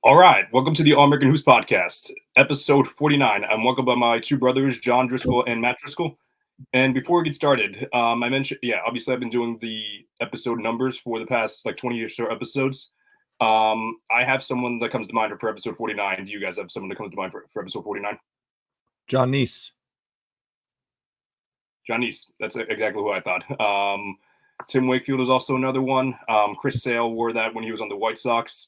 All right, welcome to the All American Hoops Podcast, episode 49. I'm welcomed by my two brothers, John Driscoll and Matt Driscoll. And before we get started, I mentioned, obviously I've been doing the episode numbers for the past 20 or so episodes. I have someone that comes to mind for episode 49. Do you guys have someone that comes to mind for episode 49? John Neese. John Neese, that's exactly who I thought. Tim Wakefield is also another one. Chris Sale wore that when he was on the White Sox.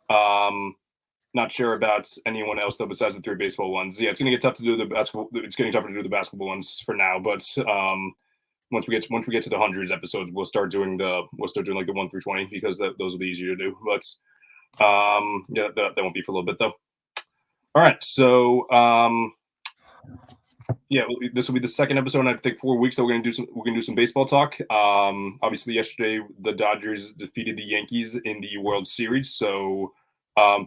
Not sure about anyone else though besides the three baseball ones. Yeah, it's gonna get tough to do the basketball. It's getting tougher to do the basketball ones for now. But once we get to the hundreds episodes, we'll start doing like the 1 through 20 because those will be easier to do. But yeah, that won't be for a little bit though. All right, so yeah, this will be the second episode in I think 4 weeks that we're gonna do some baseball talk. Obviously yesterday the Dodgers defeated the Yankees in the World Series, so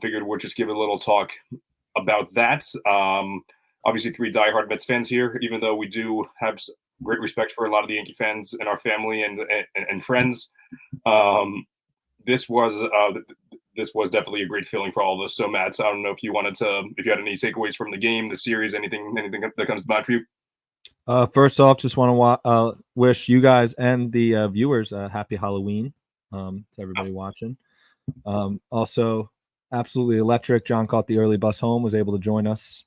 figured we'll just give a little talk about that. Obviously three diehard Mets fans here, even though we do have great respect for a lot of the Yankee fans in our family and friends. This was definitely a great feeling for all of us. So Matt, I don't know if you had any takeaways from the game, the series, anything that comes to mind for you. First off, just want to wish you guys and the viewers a happy Halloween to everybody watching. Also, absolutely electric. John caught the early bus home, was able to join us.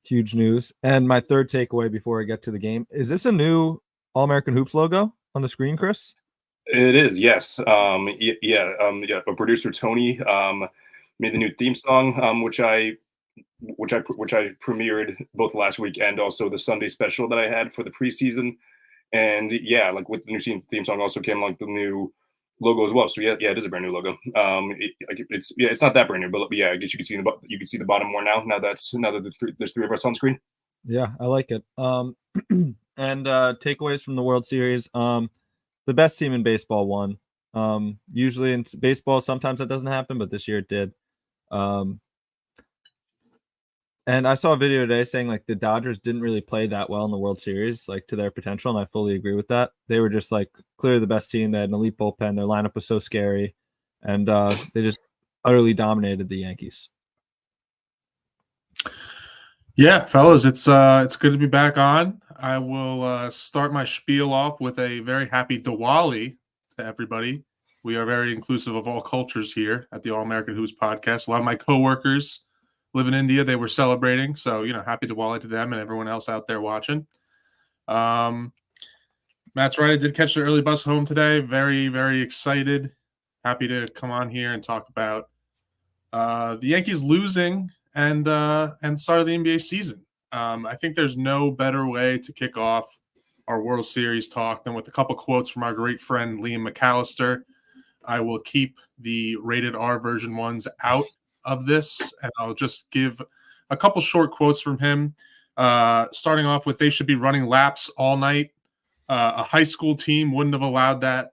Huge news. And my third takeaway before I get to the game, is this a new All-American Hoops logo on the screen, Chris? It is, yes. Our producer Tony made the new theme song, which I premiered both last week and also the Sunday special that I had for the preseason. And yeah, like with the new theme song also came like the new logo as well. So yeah, it is a brand new logo. It's not that brand new, but yeah, I guess you can see the bottom more now. Now that there's three of us on screen. Yeah, I like it. And takeaways from the World Series. The best team in baseball won. Usually in baseball, sometimes that doesn't happen, but this year it did. And I saw a video today saying like the Dodgers didn't really play that well in the World Series, like to their potential, and I fully agree with that. They were just like clearly the best team. They had an elite bullpen. Their lineup was so scary, and they just utterly dominated the Yankees. Yeah, fellas, it's good to be back on. I will start my spiel off with a very happy Diwali to everybody. We are very inclusive of all cultures here at the All American Hoops Podcast. A lot of my coworkers live in India. They were celebrating, so happy Diwali to them and everyone else out there watching. Matt's right. I did catch the early bus home today. Very, very excited. Happy to come on here and talk about the Yankees losing and start of the NBA season. I think there's no better way to kick off our World Series talk than with a couple quotes from our great friend Liam McAllister. I will keep the rated R version ones out of this, and I'll just give a couple short quotes from him. Starting off with, they should be running laps all night. A high school team wouldn't have allowed that.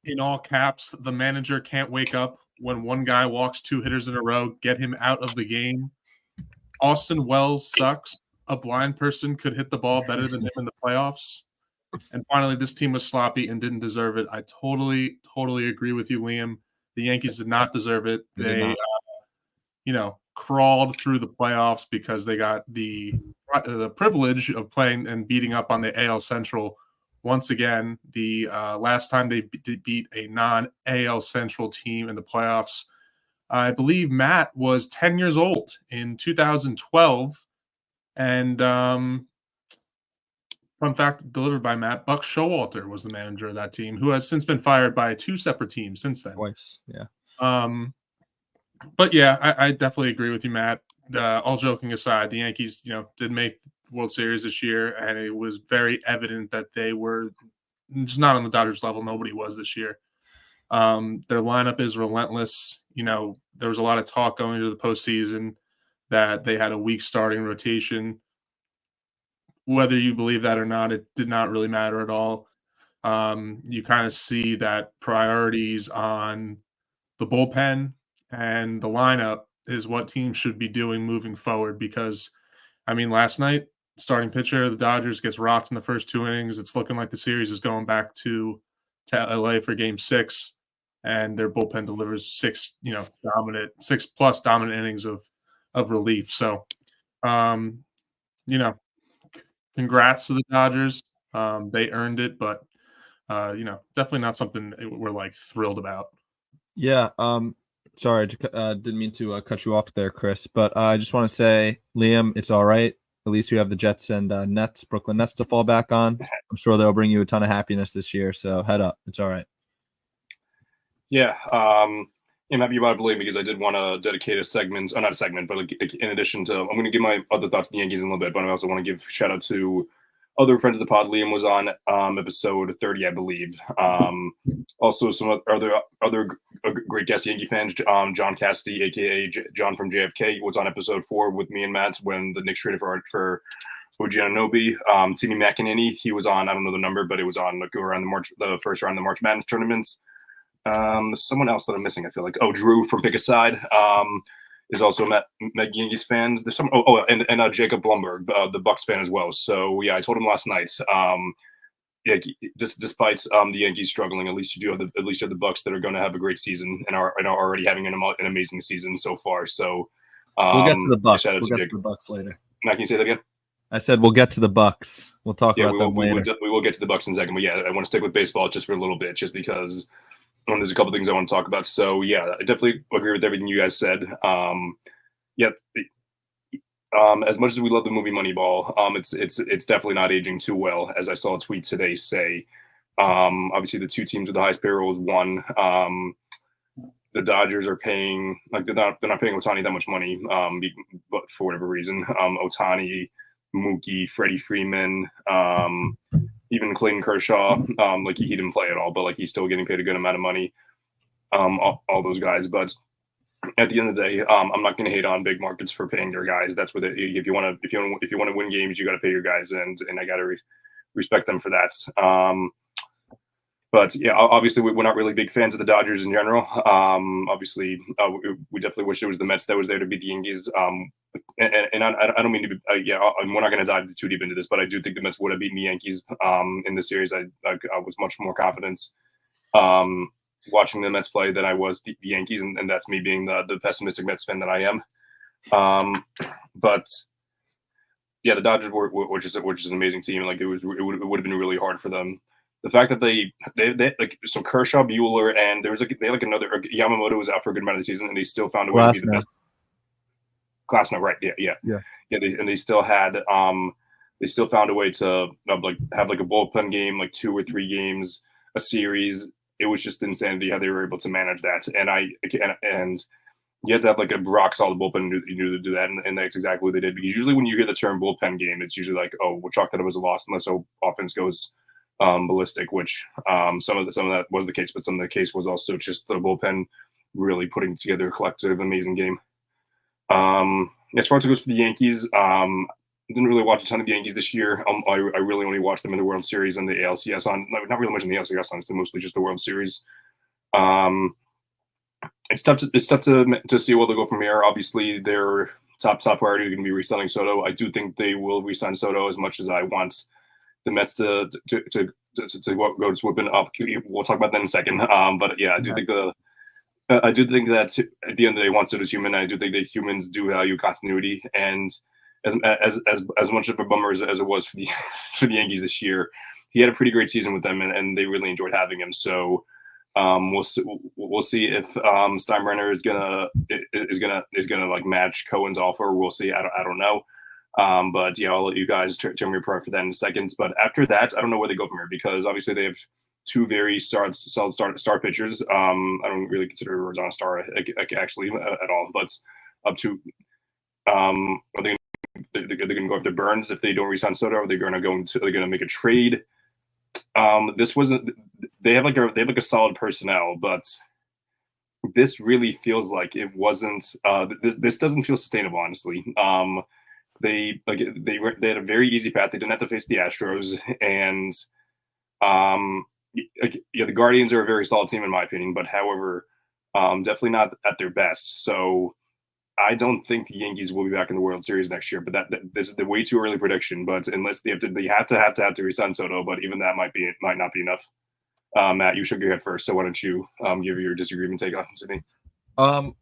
In all caps, the manager can't wake up when one guy walks two hitters in a row. Get him out of the game. Austin Wells sucks. A blind person could hit the ball better than him in the playoffs. And finally, this team was sloppy and didn't deserve it. I totally agree with you, Liam. The Yankees did not deserve it. They crawled through the playoffs because they got the privilege of playing and beating up on the AL Central once again. The last time they beat a non-AL Central team in the playoffs, I believe Matt was 10 years old in 2012. And fun fact delivered by Matt, Buck Showalter was the manager of that team, who has since been fired by two separate teams since then. Twice, yeah. But yeah, I definitely agree with you, Matt. All joking aside, the Yankees, did make the World Series this year, and it was very evident that they were just not on the Dodgers level. Nobody was this year. Their lineup is relentless. There was a lot of talk going into the postseason that they had a weak starting rotation. Whether you believe that or not, it did not really matter at all. You kind of see that priorities on the bullpen and the lineup is what teams should be doing moving forward because, last night, starting pitcher, the Dodgers gets rocked in the first two innings. It's looking like the series is going back to LA for game 6. and their bullpen delivers six plus dominant innings of relief. So, congrats to the Dodgers. They earned it, but definitely not something we're like thrilled about. Yeah. Sorry, didn't mean to cut you off there, Chris. But I just want to say, Liam, it's all right. At least we have the Jets and Brooklyn Nets to fall back on. I'm sure they'll bring you a ton of happiness this year. So head up. It's all right. Yeah. I'm happy about it, believe, because I did want to dedicate a segment, not a segment, but in addition to, I'm going to give my other thoughts on the Yankees in a little bit, but I also want to give shout out to other friends of the pod. Liam was on episode 30, I believe. Also, some other great guest Yankee fans. John Cassidy, aka John from JFK, was on episode 4 with me and Matt when the Knicks traded for OG Anunoby. Timmy McEnany, he was on. I don't know the number, but it was on around the first round of the March Madness tournaments. Someone else that I'm missing, I feel like. Drew from Pick a Side is also a Meg Yankees fan. There's some and Jacob Blumberg, the Bucks fan as well. So yeah, I told him last night. Despite the Yankees struggling, at least you have the Bucks that are going to have a great season and are already having an amazing season so far. So we'll get to the Bucks. We'll get to the Bucks later. Matt, can you say that again? I said we'll get to the Bucks. We'll talk about them later. We will get to the Bucks in a second. But yeah, I want to stick with baseball just for a little bit, just because there's a couple things I want to talk about. So yeah, I definitely agree with everything you guys said. As much as we love the movie Moneyball, it's definitely not aging too well. As I saw a tweet today say, obviously the two teams with the highest payrolls won. The Dodgers are paying they're not paying Ohtani that much money, but for whatever reason, Ohtani, Mookie, Freddie Freeman, even Clayton Kershaw, he didn't play at all, but he's still getting paid a good amount of money. All those guys, but at the end of the day, I'm not going to hate on big markets for paying their guys. That's what if you want to win games, you got to pay your guys, and I got to respect them for that. But yeah, obviously we're not really big fans of the Dodgers in general. Obviously, we definitely wish it was the Mets that was there to beat the Yankees. And I don't mean to be, we're not going to dive too deep into this, but I do think the Mets would have beaten the Yankees in the series. I was much more confident watching the Mets play than I was the Yankees, and that's me being the pessimistic Mets fan that I am. But yeah, the Dodgers were just an amazing team. It would have been really hard for them. The fact that they so Kershaw, Buehler, and there was another Yamamoto was out for a good amount of the season, and they still found a way to be the best. Glasnow, right? Yeah. They still had they still found a way to have a bullpen game, 2 or 3 games a series. It was just insanity how they were able to manage that, and you have to have a rock solid bullpen to do that, and that's exactly what they did. Because usually when you hear the term bullpen game, it's usually we'll chalk that up as a loss unless offense goes ballistic, which some of that was the case, but some of the case was also just the bullpen really putting together a collective amazing game. As far as it goes for the Yankees, I didn't really watch a ton of the Yankees this year. I really only watched them in the World Series and the ALCS on, not really much in the ALCS on, it's mostly just the World Series. It's tough to see where they'll go from here. Obviously, their top priority is going to be re-signing Soto. I do think they will re-sign Soto as much as I want the Mets to go swooping up. We'll talk about that in a second. But yeah, I do think that at the end of the day, once it is human, I do think that humans do value continuity. And as much of a bummer as it was for the Yankees this year, he had a pretty great season with them, and they really enjoyed having him. So we'll see if Steinbrenner is gonna match Cohen's offer. We'll see. I don't know. But yeah, I'll let you guys turn your part for that in a second. But after that, I don't know where they go from here, because obviously they have 2 very solid star pitchers. I don't really consider Rodon a star actually at all, but up to are they going to go after Burns if they don't re-sign Soto? Are they going to make a trade? This wasn't. They have a solid personnel, but this really feels like it wasn't. This doesn't feel sustainable, honestly. They had a very easy path. They didn't have to face the Astros, and the Guardians are a very solid team in my opinion, but however, definitely not at their best. So I don't think the Yankees will be back in the World Series next year. But this is the way too early prediction. But unless they have to resign Soto, but even that might not be enough. Matt, you shook your head first, so why don't you give your disagreement take on to me?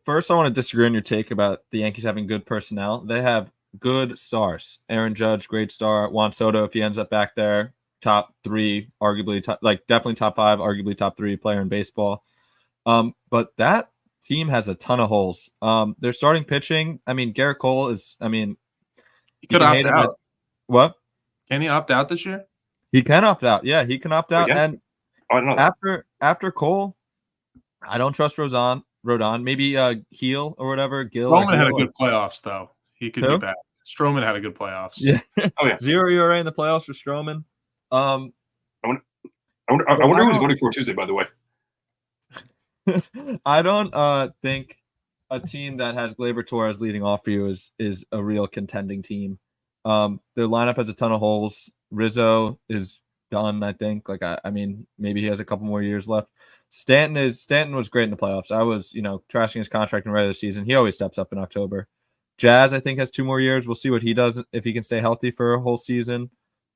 First, I want to disagree on your take about the Yankees having good personnel. They have good stars. Aaron Judge, great star. Juan Soto, if he ends up back there, top 3, arguably definitely top 5, arguably top 3 player in baseball. But that team has a ton of holes. Their starting pitching. I mean, Garrett Cole is. I mean, he could opt him out. What? Can he opt out this year? He can opt out. Yeah, he can opt out. Yeah. And I don't know after Cole, I don't trust Rodon. Maybe Heel or whatever. Gil. Stroman had a good playoffs, though. He could Who? be back. Stroman had a good playoffs. Yeah. Oh yeah. 0 ERA in the playoffs for Stroman. I wonder who's voting for Tuesday, by the way. I don't think a team that has Gleyber Torres leading off for you is a real contending team. Their lineup has a ton of holes. Rizzo is done, I think. I mean, maybe he has a couple more years left. Stanton was great in the playoffs. I was, trashing his contract in the regular season. He always steps up in October. Jazz, I think, has 2 more years. We'll see what he does if he can stay healthy for a whole season.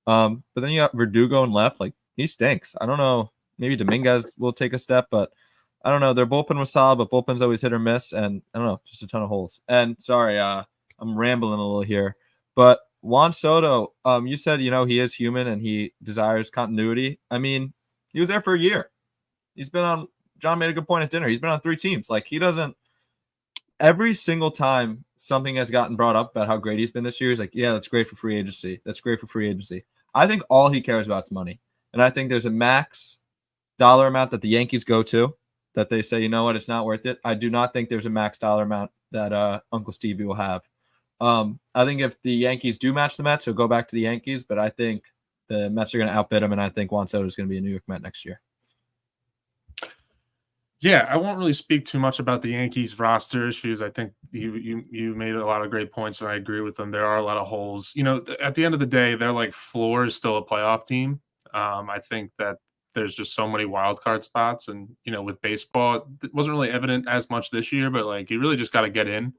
But then you got Verdugo in left. He stinks. I don't know. Maybe Dominguez will take a step, but I don't know. Their bullpen was solid, but bullpen's always hit or miss, and I don't know, just a ton of holes. And sorry, I'm rambling a little here, but Juan Soto, you said, he is human and he desires continuity. I mean, he was there for a year. He's been on, John made a good point at dinner. He's been on 3 teams. He doesn't, every single time something has gotten brought up about how great he's been this year, he's like, yeah, that's great for free agency. That's great for free agency. I think all he cares about is money. And I think there's a max dollar amount that the Yankees go to that they say, you know what, it's not worth it. I do not think there's a max dollar amount that Uncle Stevie will have. I think if the Yankees do match the Mets, he'll go back to the Yankees, but I think the Mets are going to outbid him, and I think Juan Soto is going to be a New York Met next year. Yeah, I won't really speak too much about the Yankees roster issues. I think you made a lot of great points, and I agree with them. There are a lot of holes. At the end of the day, their floor is still a playoff team. I think that there's just so many wild card spots, and with baseball, it wasn't really evident as much this year, but you really just got to get in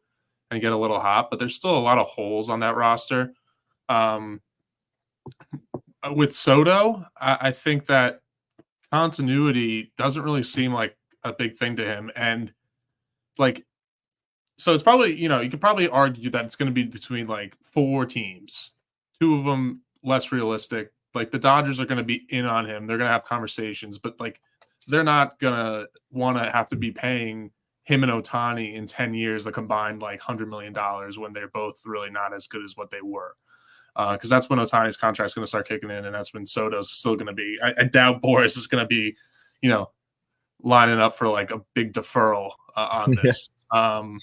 and get a little hot. But there's still a lot of holes on that roster. With Soto, I think that continuity doesn't really seem like a big thing to him, and so it's probably you could probably argue that it's going to be between 4 teams, 2 of them less realistic. The Dodgers are going to be in on him. They're going to have conversations, but they're not going to want to have to be paying him and Ohtani in 10 years a combined $100 million when they're both really not as good as what they were. Because that's when Ohtani's contract is going to start kicking in, and that's when Soto's still going to be. I doubt Boris is going to be, lining up for a big deferral on this. And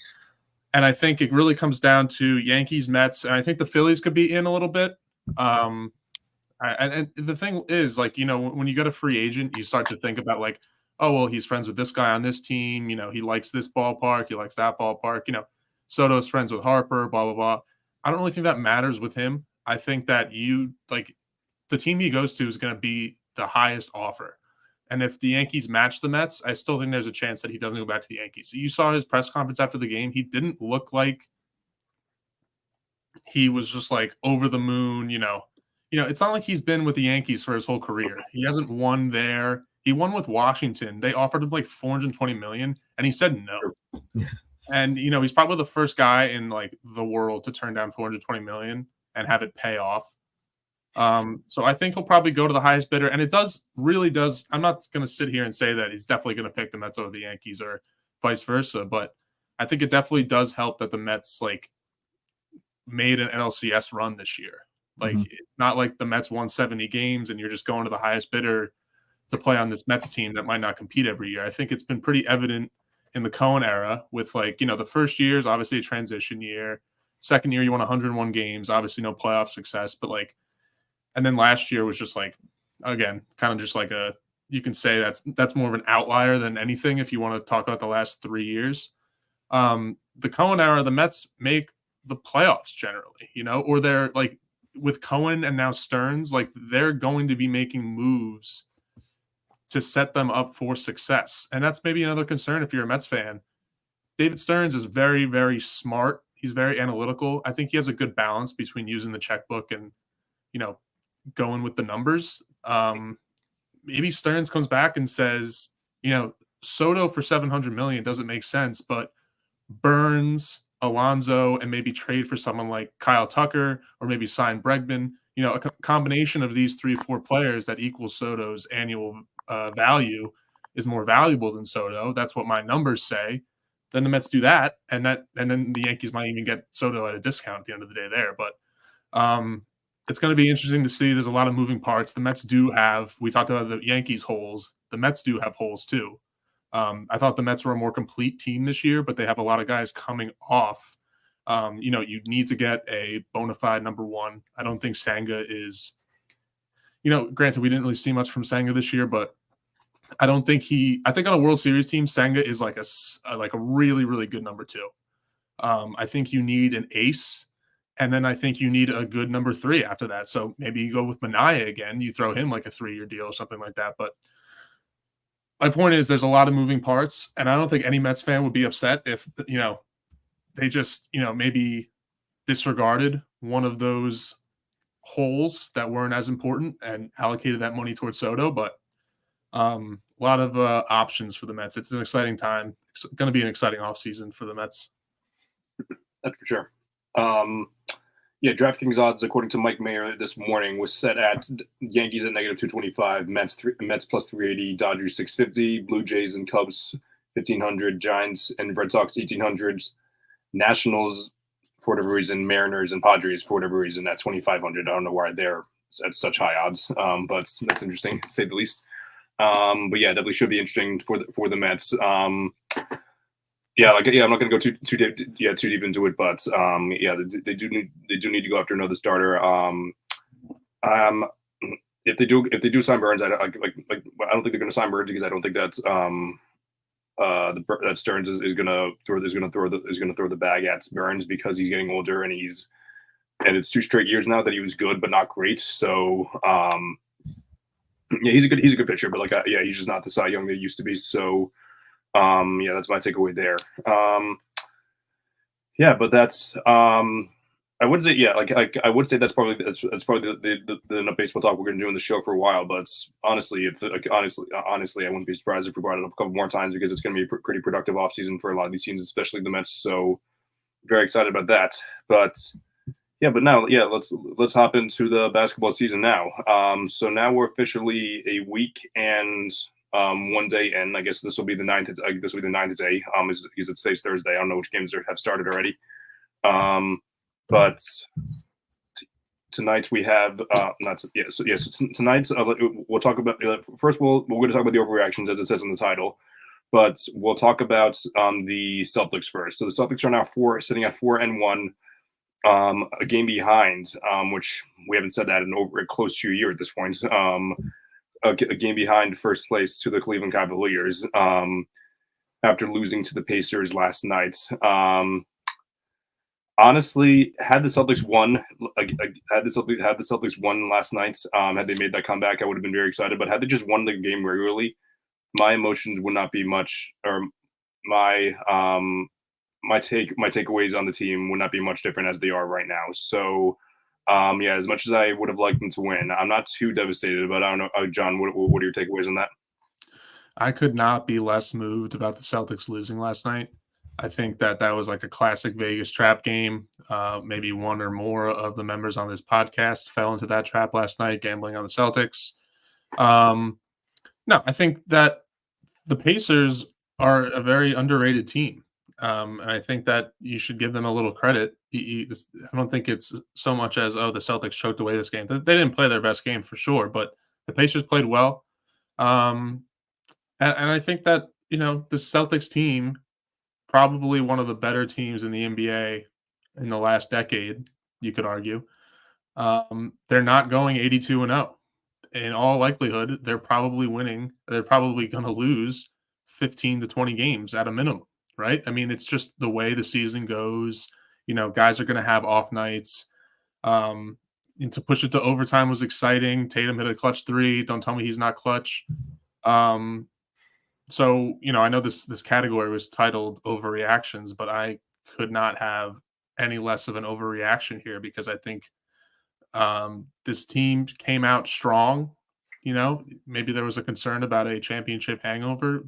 I think it really comes down to Yankees, Mets, and I think the Phillies could be in a little bit. And the thing is, when you get a free agent, you start to think about oh, well, he's friends with this guy on this team. He likes this ballpark. He likes that ballpark. Soto's friends with Harper, blah, blah, blah. I don't really think that matters with him. I think that the team he goes to is going to be the highest offer. And if the Yankees match the Mets, I still think there's a chance that he doesn't go back to the Yankees. You saw his press conference after the game. He didn't look like he was just over the moon, it's not like he's been with the Yankees for his whole career. He hasn't won there. He won with Washington. They offered him $420 million, and he said no. And he's probably the first guy in the world to turn down $420 million and have it pay off. So I think he'll probably go to the highest bidder, and it really does. I'm not going to sit here and say that he's definitely going to pick the Mets over the Yankees or vice versa, but I think it definitely does help that the Mets made an NLCS run this year. It's not like the Mets won 70 games and you're just going to the highest bidder to play on this Mets team that might not compete every year. I think it's been pretty evident in the Cohen era with the first year is obviously a transition year. Second year, you won 101 games, obviously no playoff success, but and then last year was just again, kind of just you can say that's more of an outlier than anything if you want to talk about the last 3 years. The Cohen era, the Mets make the playoffs generally, or they're with Cohen and now Stearns, they're going to be making moves to set them up for success. And that's maybe another concern if you're a Mets fan. David Stearns is very, very smart. He's very analytical. I think he has a good balance between using the checkbook and, going with the numbers. maybe Stearns comes back and says, Soto for $700 million doesn't make sense, but Burns, Alonso, and maybe trade for someone like Kyle Tucker, or maybe sign Bregman. A combination of these 3-4 players that equals Soto's annual value is more valuable than Soto. That's what my numbers say. Then the Mets do that, and then the Yankees might even get Soto at a discount at the end of the day there. But it's going to be interesting to see. There's a lot of moving parts. The Mets do have, we talked about the Yankees holes. The Mets do have holes too. I thought the Mets were a more complete team this year, but they have a lot of guys coming off. You need to get a bona fide number one. I don't think Senga is, granted, we didn't really see much from Senga this year, but I don't think I think on a World Series team, Senga is like a really, really good number two. I think you need an ace, and then I think you need a good number three after that. So maybe you go with Minaya again, you throw him like a 3-year deal or something like that. But my point is there's a lot of moving parts, and I don't think any Mets fan would be upset if, they just, maybe disregarded one of those holes that weren't as important and allocated that money towards Soto. But a lot of options for the Mets. It's an exciting time. It's going to be an exciting offseason for the Mets. That's for sure. DraftKings odds, according to Mike Mayer this morning, was set at Yankees at -225, Mets plus 380, Dodgers 650, Blue Jays and Cubs 1500, Giants and Red Sox 1800s, Nationals for whatever reason, Mariners and Padres for whatever reason at 2500. I don't know why they're at such high odds, but that's interesting to say the least. But yeah, definitely should be interesting for the Mets. I'm not going to go too deep into it, but they do need to go after another starter. If they do sign Burns, I don't think they're going to sign Burns because I don't think that's that Stearns is going to throw the bag at Burns because he's getting older and it's 2 straight years now that he was good but not great. So he's a good pitcher, but he's just not the Cy Young that he used to be. So. That's my takeaway there. But that's I would say I would say that's probably the enough baseball talk we're going to do in the show for a while. But honestly, I wouldn't be surprised if we brought it up a couple more times because it's going to be a pretty productive offseason for a lot of these teams, especially the Mets. So very excited about that. But now let's hop into the basketball season now. So now we're officially a week and 1 day in. I guess this will be the 9th. This will be the 9th day. Because it today's Thursday. I don't know which games have started already. But tonight we have tonight we'll talk about first. We're going to talk about the overreactions as it says in the title, but we'll talk about the Celtics first. So the Celtics are now sitting at 4-1, a game behind, which we haven't said that in over close to a year at this point. A game behind first place to the Cleveland Cavaliers after losing to the Pacers last night. Honestly, had the Celtics won last night, had they made that comeback, I would have been very excited. But had they just won the game regularly, my emotions would not be much, or my takeaways on the team would not be much different as they are right now. So. As much as I would have liked them to win, I'm not too devastated, but I don't know. John, what are your takeaways on that? I could not be less moved about the Celtics losing last night. I think that was like a classic Vegas trap game. Maybe one or more of the members on this podcast fell into that trap last night, gambling on the Celtics. No, I think that the Pacers are a very underrated team. And I think that you should give them a little credit. I don't think it's so much as, the Celtics choked away this game. They didn't play their best game for sure, but the Pacers played well. And I think that, the Celtics team, probably one of the better teams in the NBA in the last decade, you could argue. They're not going 82-0. In all likelihood, they're probably winning. They're probably going to lose 15 to 20 games at a minimum. Right? I mean, it's just the way the season goes. Guys are going to have off nights. And to push it to overtime was exciting. Tatum hit a clutch 3. Don't tell me he's not clutch. So, I know this category was titled Overreactions, but I could not have any less of an overreaction here because I think this team came out strong. maybe there was a concern about a championship hangover.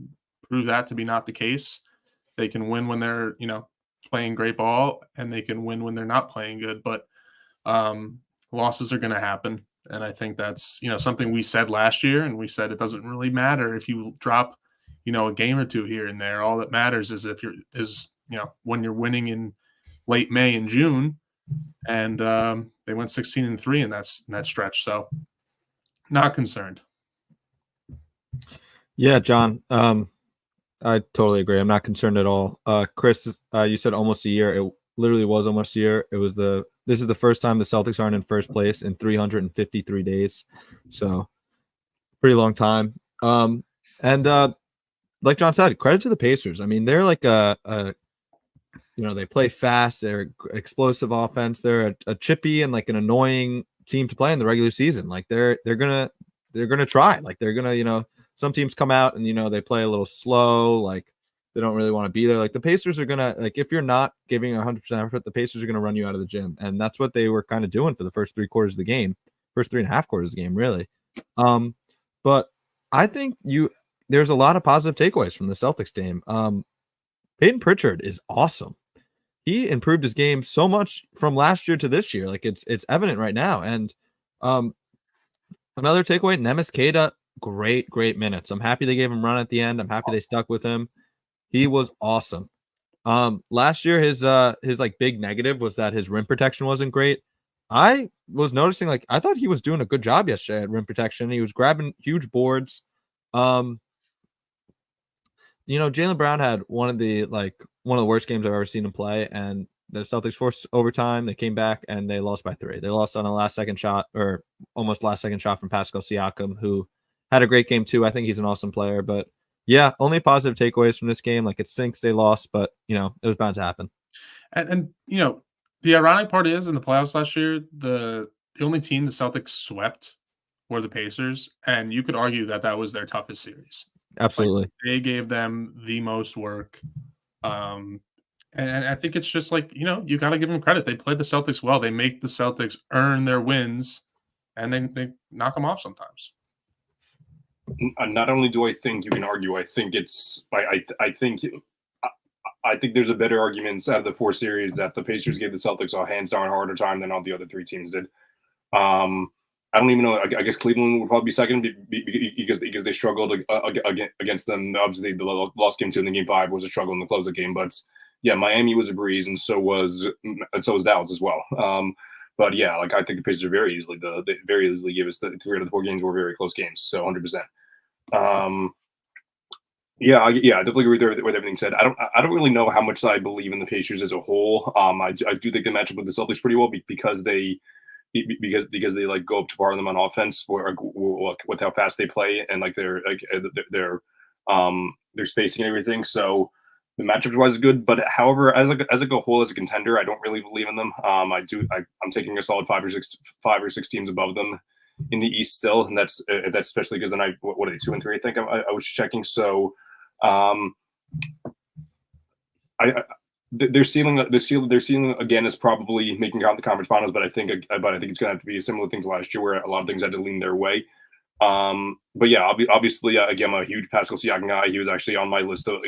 Prove that to be not the case. They can win when they're, playing great ball, and they can win when they're not playing good. But losses are going to happen. And I think that's, something we said last year, and we said it doesn't really matter if you drop, a game or two here and there. All that matters is when you're winning in late May and June, and they went 16-3 in that stretch. So not concerned. Yeah, John. I totally agree. I'm not concerned at all. Chris, you said almost a year. It literally was almost a year. This is the first time the Celtics aren't in first place in 353 days. So pretty long time. And like John said, credit to the Pacers. I mean, they're like they play fast. They're explosive offense. They're a chippy and like an annoying team to play in the regular season. Like they're gonna try. Like they're gonna, some teams come out and they play a little slow. Like they don't really want to be there. Like the Pacers are gonna, like, if you're not giving 100% effort, the Pacers are gonna run you out of the gym, and that's what they were kind of doing for the first 3 quarters of the game, first 3.5 quarters of the game, really. But I think there's a lot of positive takeaways from the Celtics game. Peyton Pritchard is awesome. He improved his game so much from last year to this year. Like it's evident right now. And another takeaway, Nemes Keita, great minutes. I'm happy they gave him run at the end. I'm happy they stuck with him. He was awesome. Last year his like big negative was that his rim protection wasn't great. I was noticing, like, I thought he was doing a good job yesterday at rim protection. He was grabbing huge boards. Jaylen Brown had one of the worst games I've ever seen him play, and the Celtics forced overtime. They came back and they lost by 3. They lost on a last-second shot, or almost last-second shot from Pascal Siakam, who had a great game too. I think he's an awesome player. But yeah, only positive takeaways from this game. Like, it stinks they lost, but it was bound to happen. And the ironic part is, in the playoffs last year, the only team the Celtics swept were the Pacers, and you could argue that was their toughest series. Absolutely. Like, they gave them the most work. And I think it's just like, you got to give them credit. They played the Celtics well. They make the Celtics earn their wins, and they knock them off sometimes. Not only do I think you can argue, I think I think there's a better argument out of the 4 series that the Pacers gave the Celtics a hands down harder time than all the other 3 teams did. I don't even know. I guess Cleveland would probably be second because they struggled against them. Obviously, the lost game 2 and then game 5 was a struggle in the close of the game. But yeah, Miami was a breeze, and so was Dallas as well. But yeah, like, I think the Pacers are very easily give us the 3 out of the 4 games were very close games. So 100%. Yeah, I definitely agree with everything said. I don't really know how much I believe in the Pacers as a whole. I do think they match up with the Celtics pretty well because they like go up to par them on offense, with how fast they play and like their spacing and everything. So the matchup wise is good, but however, as a whole, as a contender, I don't really believe in them. I'm taking a solid 5 or 6 teams above them in the East still, and that's especially because then what are they, 2 and 3? I think I was checking. So their ceiling again is probably making out the conference finals, but I think it's going to have to be a similar thing to last year, where a lot of things had to lean their way. But yeah, obviously, again, I'm a huge Pascal Siakam guy. He was actually on my list of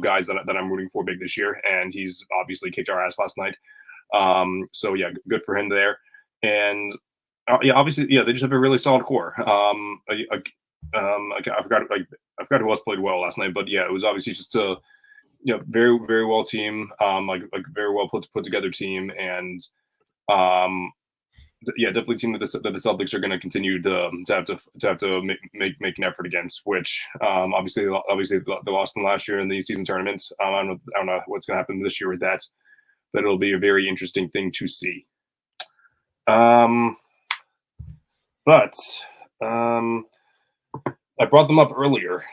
guys that I'm rooting for big this year, and he's obviously kicked our ass last night. So yeah, good for him there. And yeah, obviously, yeah, they just have a really solid core. I forgot who else played well last night, but yeah, it was obviously just a very, very well team, like very well put together team, and yeah, definitely a team that the Celtics are going to continue to have to make an effort against. Which obviously they lost them last year in the season tournaments. I don't know what's going to happen this year with that, but it'll be a very interesting thing to see. But I brought them up earlier.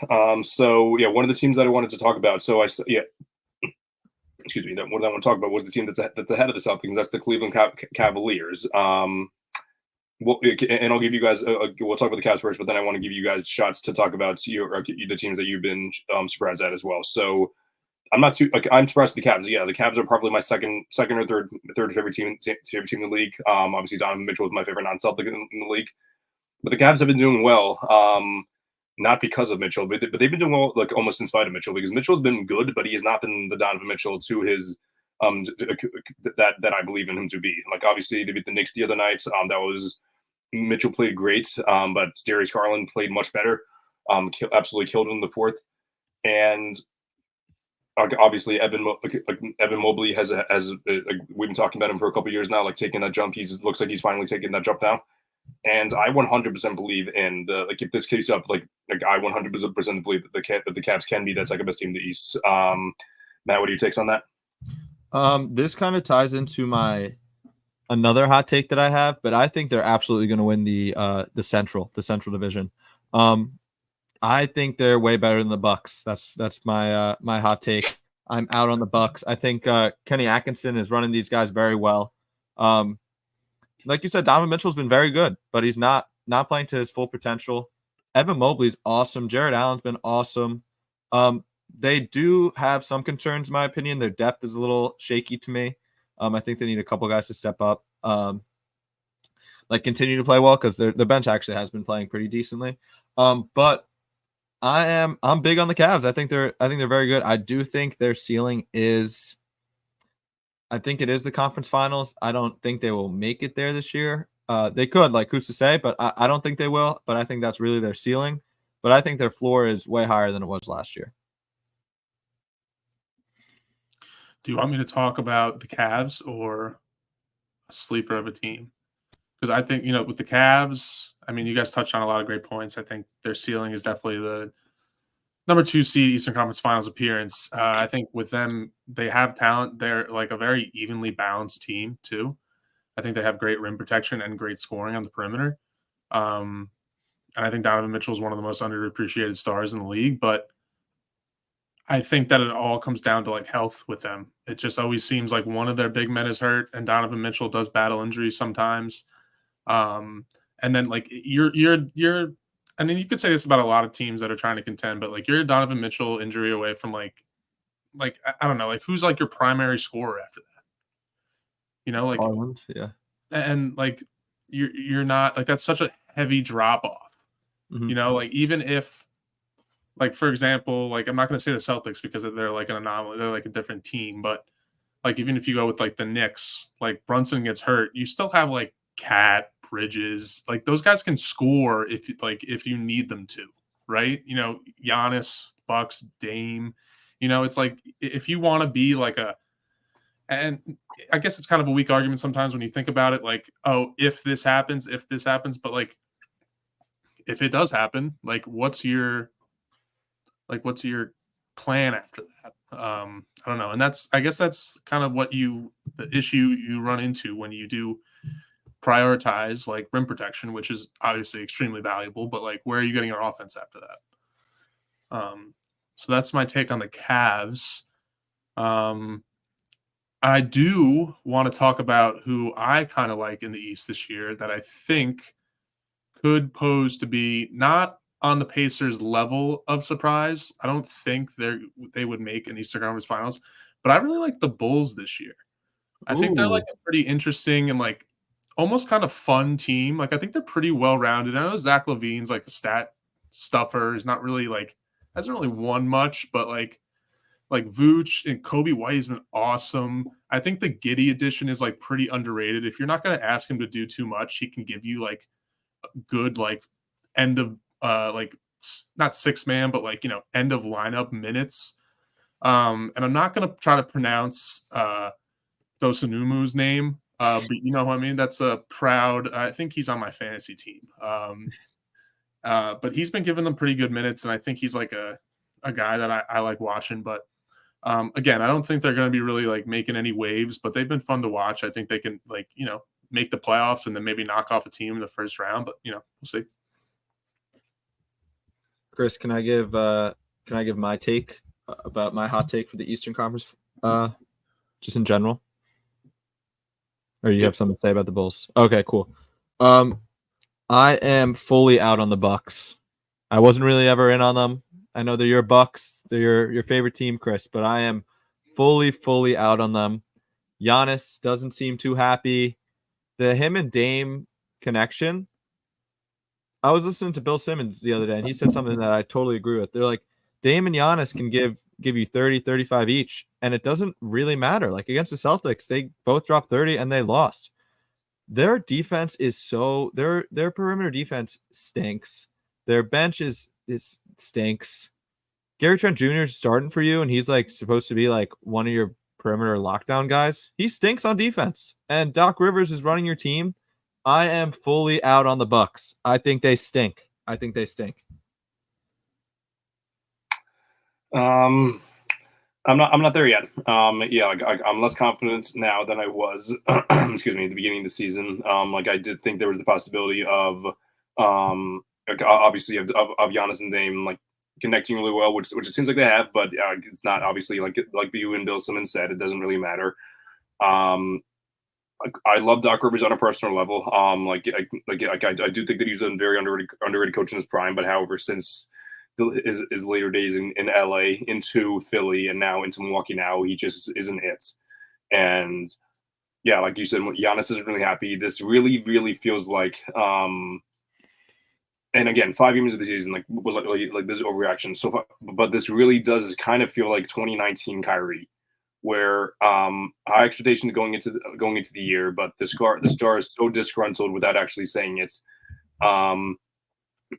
So yeah, one of the teams that I wanted to talk about. So excuse me. What I want to talk about was the team that's ahead of the Celtics. That's the Cleveland Cavaliers. And I'll give you guys. We'll talk about the Cavs first, but then I want to give you guys shots to talk about the teams that you've been surprised at as well. So I'm surprised at the Cavs. Yeah, the Cavs are probably my second or third favorite team in the league. Obviously, Donovan Mitchell is my favorite non-Celtic in the league. But the Cavs have been doing well, not because of Mitchell, but they've been doing well, like almost in spite of Mitchell, because Mitchell's been good, but he has not been the Donovan Mitchell to his that I believe in him to be. Like obviously they beat the Knicks the other night. That was Mitchell played great, but Darius Garland played much better. Absolutely killed him in the fourth, and obviously Evan Mobley has we've been talking about him for a couple of years now, like taking that jump. Looks like he's finally taking that jump now. And I 100% believe in like if this keeps up, like I 100% believe that the Cavs can be that second best team in the East. Matt, what are your takes on that? This kind of ties into my another hot take that I have, but I think they're absolutely going to win the Central Division. I think they're way better than the Bucks. That's my my hot take. I'm out on the Bucks. I think Kenny Atkinson is running these guys very well. Like you said, Donovan Mitchell's been very good, but he's not playing to his full potential. Evan Mobley's awesome. Jared Allen's been awesome. They do have some concerns, in my opinion. Their depth is a little shaky to me. I think they need a couple guys to step up, like continue to play well, because the bench actually has been playing pretty decently. But I'm big on the Cavs. I think they're very good. I do think their ceiling is. I think it is the conference finals. I don't think they will make it there this year. They could, like who's to say, but I don't think they will. But I think that's really their ceiling. But I think their floor is way higher than it was last year. Do you want me to talk about the Cavs or a sleeper of a team? Because I think, with the Cavs, I mean, you guys touched on a lot of great points. I think their ceiling is definitely the number 2 seed Eastern Conference Finals appearance. I think with them, they have talent. They're like a very evenly balanced team too. I think they have great rim protection and great scoring on the perimeter. And I think Donovan Mitchell is one of the most underappreciated stars in the league, but I think that it all comes down to like health with them. It just always seems like one of their big men is hurt, and Donovan Mitchell does battle injuries sometimes. And then like you're I mean, you could say this about a lot of teams that are trying to contend, but like you're a Donovan Mitchell injury away from like I don't know, like who's like your primary scorer after that? Like Garland, yeah. And like you're not like that's such a heavy drop off. Mm-hmm. Like even if like for example, like I'm not going to say the Celtics because they're like an anomaly, they're like a different team, but like even if you go with like the Knicks, like Brunson gets hurt, you still have like Cat, Bridges, like those guys can score if you need them to, right? Giannis, Bucks, Dame, it's like if you want to be like and I guess it's kind of a weak argument sometimes when you think about it, like, oh, if this happens, but like if it does happen, like what's your plan after that? I don't know. And I guess that's kind of the issue you run into when you do prioritize like rim protection, which is obviously extremely valuable, but like where are you getting your offense after that? So that's my take on the Cavs. I do want to talk about who I kind of like in the East this year that I think could pose to be not on the Pacers level of surprise. I don't think they would make an Eastern Conference Finals, but I really like the Bulls this year. I think they're like a pretty interesting and like almost kind of fun team. Like I think they're pretty well rounded. I know Zach LaVine's like a stat stuffer. He's not really hasn't really won much, but like Vooch and Kobe White has been awesome. I think the Giddey addition is like pretty underrated. If you're not going to ask him to do too much, he can give you like good like end of like not 6-man, but like end of lineup minutes. And I'm not going to try to pronounce Dosunumu's name, but you know what I mean. That's a proud. I think he's on my fantasy team. But he's been giving them pretty good minutes, and I think he's like a guy that I like watching. But again, I don't think they're going to be really like making any waves, but they've been fun to watch. I think they can make the playoffs and then maybe knock off a team in the first round. But we'll see. Chris, can I give my take about my hot take for the Eastern Conference, just in general? Or you have something to say about the Bulls? Okay, cool. I am fully out on the Bucks. I wasn't really ever in on them. I know they're your Bucks. They're your favorite team, Chris, but I am fully out on them. Giannis doesn't seem too happy. The him and Dame connection I was listening to Bill Simmons the other day, and he said something that I totally agree with. They're like, Dame and Giannis can give you 30, 35 each, and it doesn't really matter. Like against the Celtics, they both dropped 30 and they lost. Their defense is so their perimeter defense stinks. Their bench is stinks. Gary Trent Jr. is starting for you, and he's like supposed to be like one of your perimeter lockdown guys. He stinks on defense, and Doc Rivers is running your team. I am fully out on the Bucks. I think they stink. I'm not there yet. Yeah, I'm less confident now than I was. Excuse me, at the beginning of the season. Like I did think there was the possibility of, obviously of Giannis and Dame like connecting really well, which it seems like they have, but it's not obviously like you and Bill Simmons said, it doesn't really matter. I love Doc Rivers on a personal level. I do think that he's a very underrated coach in his prime, but however, since his later days in LA into Philly and now into Milwaukee now, he just isn't it. And yeah, like you said, Giannis isn't really happy. This really, really feels like and again, 5 games of the season, like this overreaction. So, but this really does kind of feel like 2019 Kyrie, where high expectations going into the year, but the star is so disgruntled without actually saying it.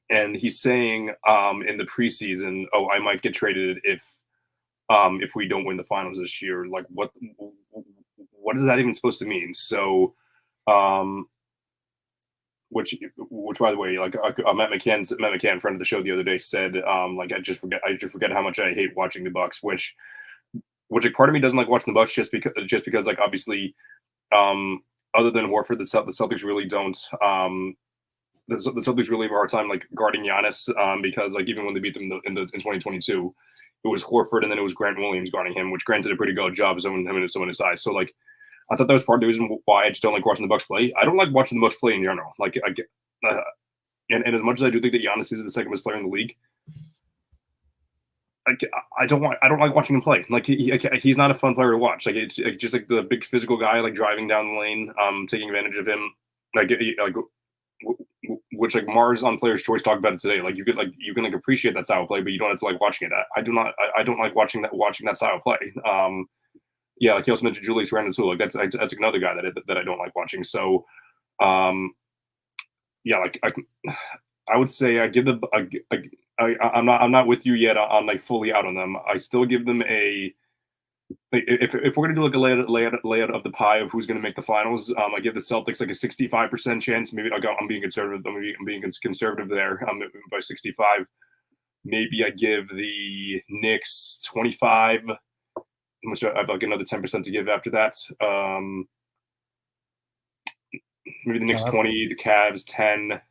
And he's saying in the preseason, "Oh, I might get traded if we don't win the finals this year." Like, what is that even supposed to mean? So, which by the way, like Matt McCann, friend of the show the other day, said, like I just forget how much I hate watching the Bucks, which like part of me doesn't like watching the Bucks just because like obviously, other than Horford, the Celtics really don't. The Celtics really have a hard time like guarding Giannis because like even when they beat them in 2022, it was Horford and then it was Grant Williams guarding him, which Grant did a pretty good job of him and someone his size. So like I thought that was part of the reason why I just don't like watching the Bucks play. I don't like watching the Bucks play in general. Like and as much as I do think that Giannis is the second best player in the league, I don't like watching him play. Like he's not a fun player to watch. Like it's just like the big physical guy like driving down the lane, taking advantage of him. Which like Mars on Player's Choice talked about it today. Like you can like appreciate that style of play, but you don't have to like watching it. I don't like watching that style of play. Yeah, like he also mentioned Julius Randle too. Like that's another guy that I don't like watching. So, yeah, like I would say I give I'm not with you yet on like fully out on them. I still give them a. If we're gonna do like a layout of the pie of who's gonna make the finals, I give the Celtics like a 65% chance. Maybe I'm being conservative. I'm being conservative there. By 65. Maybe I give the Knicks 25. Which I have like another 10% to give after that. Maybe the Knicks 20, the Cavs 10.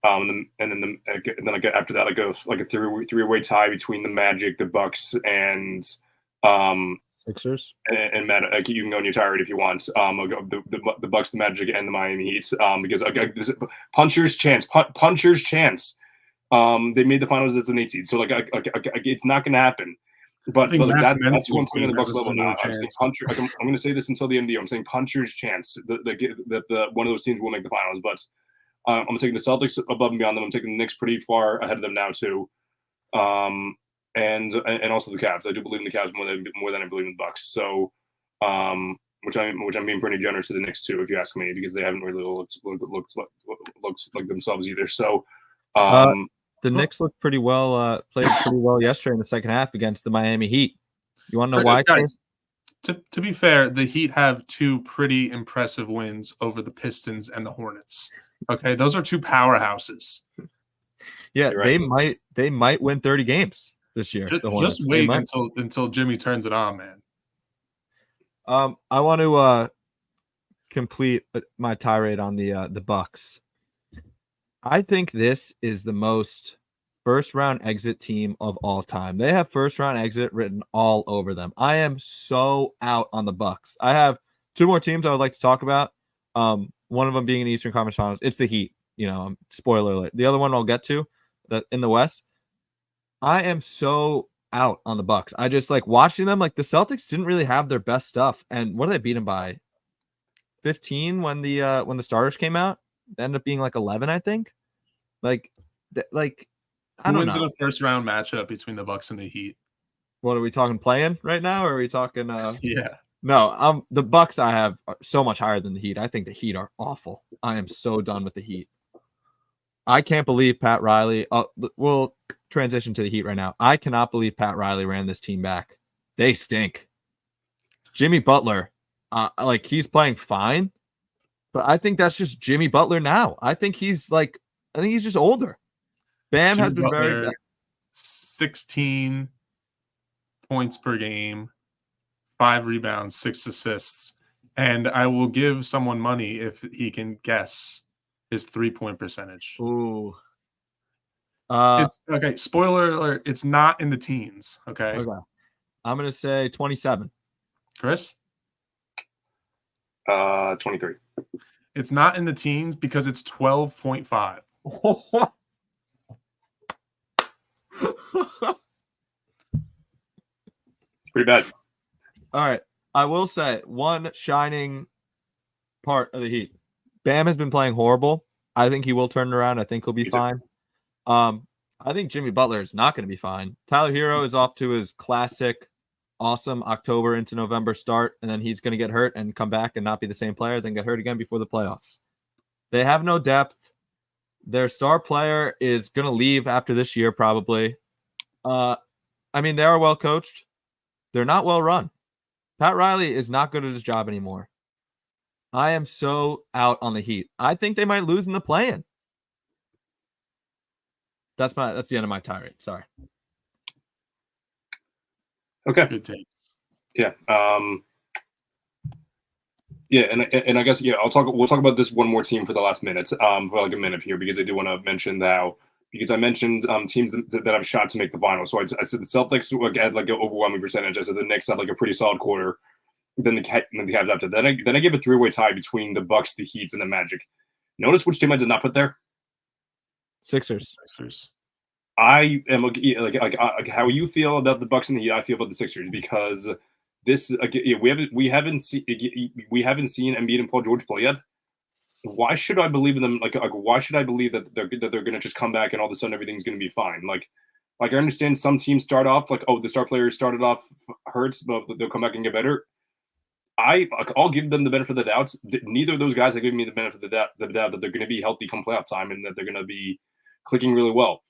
And then like after that, I go like a three-way tie between the Magic, the Bucks, and Sixers. And Matt, you can go in your tirade if you want. I'll go the Bucks, the Magic, and the Miami Heat. Because this puncher's chance. They made the finals as an 8 seed, so like it's not going to happen. But that's one point in the Bucks level now. I'm saying puncher. I'm going to say this until the end of the year. I'm saying puncher's chance that the one of those teams will make the finals. But I'm taking the Celtics above and beyond them. I'm taking the Knicks pretty far ahead of them now too. And also the Cavs. I do believe in the Cavs more than I believe in the Bucks. So, which I'm being pretty generous to the Knicks too, if you ask me, because they haven't really looked like themselves either. So, the Knicks looked pretty well, played pretty well yesterday in the second half against the Miami Heat. You want to know why, guys? To be fair, the Heat have 2 pretty impressive wins over the Pistons and the Hornets. Okay, those are 2 powerhouses. Yeah, right. They might win 30 games this year. Just wait until Jimmy turns it on, man. I want to complete my tirade on the Bucks. I think this is the most first-round exit team of all time. They have first-round exit written all over them. I am so out on the Bucks. I have 2 more teams I would like to talk about. One of them being in the Eastern Conference Finals. It's the Heat. Spoiler alert. The other one I'll get to, in the West. I am so out on the Bucks. I just like watching them. Like the Celtics didn't really have their best stuff, and what did they beat them by? 15 when the starters came out. It ended up being like 11, I think. Like, like I Who don't wins in know. a first round matchup between the Bucks and the Heat? What are we talking playing right now, or are we talking? Yeah. No, the Bucks I have are so much higher than the Heat. I think the Heat are awful. I am so done with the Heat. I can't believe Pat Riley. We'll transition to the Heat right now. I cannot believe Pat Riley ran this team back. They stink. Jimmy Butler, he's playing fine, but I think that's just Jimmy Butler now. I think he's just older. Bam Jimmy has been very Butler, bad. 16 points per game, 5 rebounds, 6 assists. And I will give someone money if he can guess his 3-point percentage. Ooh. It's okay. Spoiler alert, it's not in the teens. Okay. I'm gonna say 27. Chris? 23. It's not in the teens because it's 12.5. Pretty bad. All right. I will say one shining part of the Heat. Bam has been playing horrible. I think he will turn it around. I think he'll be fine. I think Jimmy Butler is not going to be fine. Tyler Hero is off to his classic, awesome October into November start, and then he's going to get hurt and come back and not be the same player, then get hurt again before the playoffs. They have no depth. Their star player is going to leave after this year, probably. I mean, they are well coached. They're not well run. Pat Riley is not good at his job anymore. I am so out on the Heat. I think they might lose in the play-in. That's the end of my tirade. Sorry. Okay. Good take. Yeah. Yeah, and I guess we'll talk about this one more team for the last minute, for like a minute here, because I do want to mention now, because I mentioned teams that have a shot to make the final. So I said the Celtics had like an overwhelming percentage. I said the Knicks had like a pretty solid quarter. Then the Cavs after. Then I gave a 3-way tie between the Bucks, the Heat, and the Magic. Notice which team I did not put there. Sixers. I am like how you feel about the Bucks and the Heat. I feel about the Sixers because this we haven't seen Embiid and Paul George play yet. Why should I believe in them? Like why should I believe that they're going to just come back and all of a sudden everything's going to be fine? Like I understand some teams start off like, oh, the star players started off hurts, but they'll come back and get better. I'll give them the benefit of the doubt. Neither of those guys have given me the benefit of the doubt that they're going to be healthy come playoff time and that they're going to be clicking really well.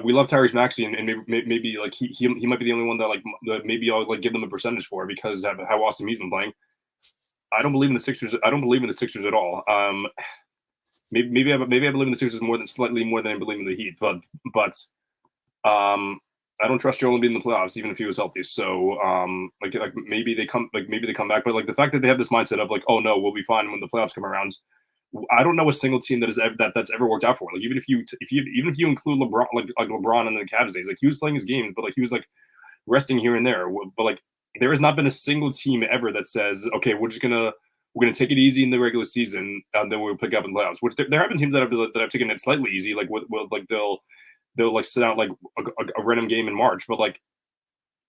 We love Tyrese Maxey, and maybe like he might be the only one that maybe I'll like give them a percentage for because of how awesome he's been playing. I don't believe in the Sixers. I don't believe in the Sixers at all. Maybe I believe in the Sixers slightly more than I believe in the Heat, but I don't trust Joel Embiid in the playoffs, even if he was healthy. So, like maybe they come back, but like the fact that they have this mindset of like, oh no, we'll be fine when the playoffs come around. I don't know a single team that's ever worked out for. Like even if you include LeBron, like LeBron in the Cavs days, like he was playing his games, but like he was like resting here and there. But like there has not been a single team ever that says, okay, we're gonna take it easy in the regular season, and then we'll pick up in the playoffs. Which there have been teams that have taken it slightly easy, like like they'll like sit out like a random game in March. But like,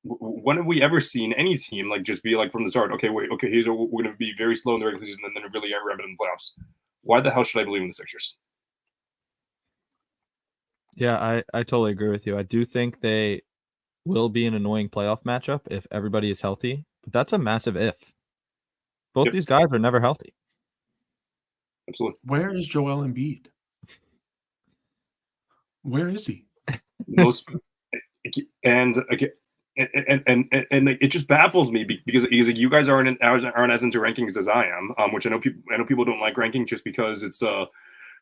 when have we ever seen any team like just be like from the start, okay, we're going to be very slow in the regular season and then really are rapid in the playoffs? Why the hell should I believe in the Sixers? Yeah, I totally agree with you. I do think they will be an annoying playoff matchup if everybody is healthy, but that's a massive if. Both these guys are never healthy. Absolutely. Where is Joel Embiid? Where is he? Most and it just baffles me because you guys aren't as into rankings as I am, which I know people don't like ranking just because it's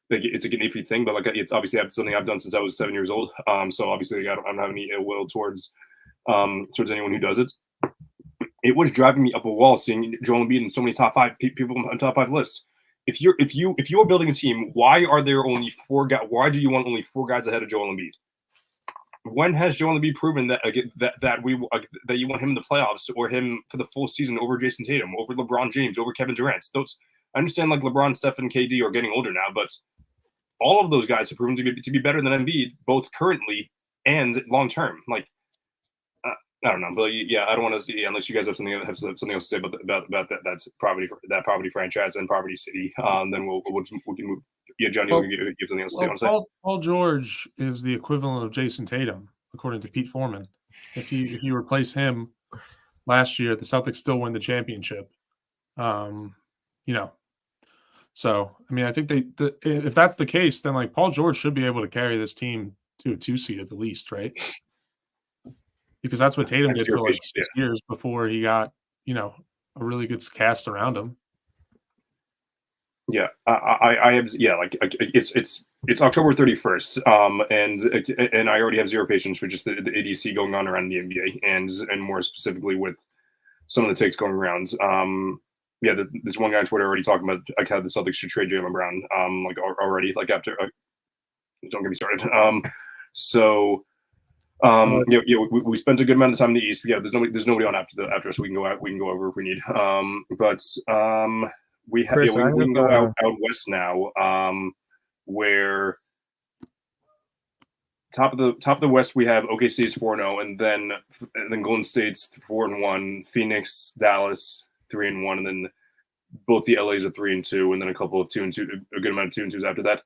it's a iffy thing, but like it's obviously something I've done since I was 7 years old. So obviously I don't have any ill will towards anyone who does it. It was driving me up a wall seeing Joel Embiid in so many top 5 people on top 5 lists. If you're building a team, why are there only 4 guys? Why do you want only 4 guys ahead of Joel Embiid? When has Joel Embiid proven that you want him in the playoffs or him for the full season over Jason Tatum, over LeBron James, over Kevin Durant? I understand like LeBron, Steph, and KD are getting older now, but all of those guys have proven to be better than Embiid, both currently and long term. Like I don't know, but yeah, I don't want to. Unless you guys have something else to say about that. That's property franchise and Property City. Then we can John, Well, you have something else to say? Well, Want to say? Paul George is the equivalent of Jason Tatum, according to Pete Foreman. If you replace him last year, the Celtics still win the championship. You know, so I mean, I think if that's the case, then like Paul George should be able to carry this team to a 2 seed at the least, right? Because that's what Tatum did for like 6 years before he got a really good cast around him. Yeah, I have like it's October 31st, and I already have zero patience for just the ADC going on around the NBA, and more specifically with some of the takes going around. Yeah, this one guy on Twitter already talking about like how the Celtics should trade Jaylen Brown, like already, like after. Don't get me started. We spent a good amount of time in the East. Yeah, there's nobody on after us. We can go over if we need. We have Chris, we can go out west now, where top of the West we have OKC's 4-0, and then Golden State's 4-1, Phoenix, Dallas 3-1, and then both the LA's are 3-2, and then a couple of 2-2, a good amount of 2-2s after that.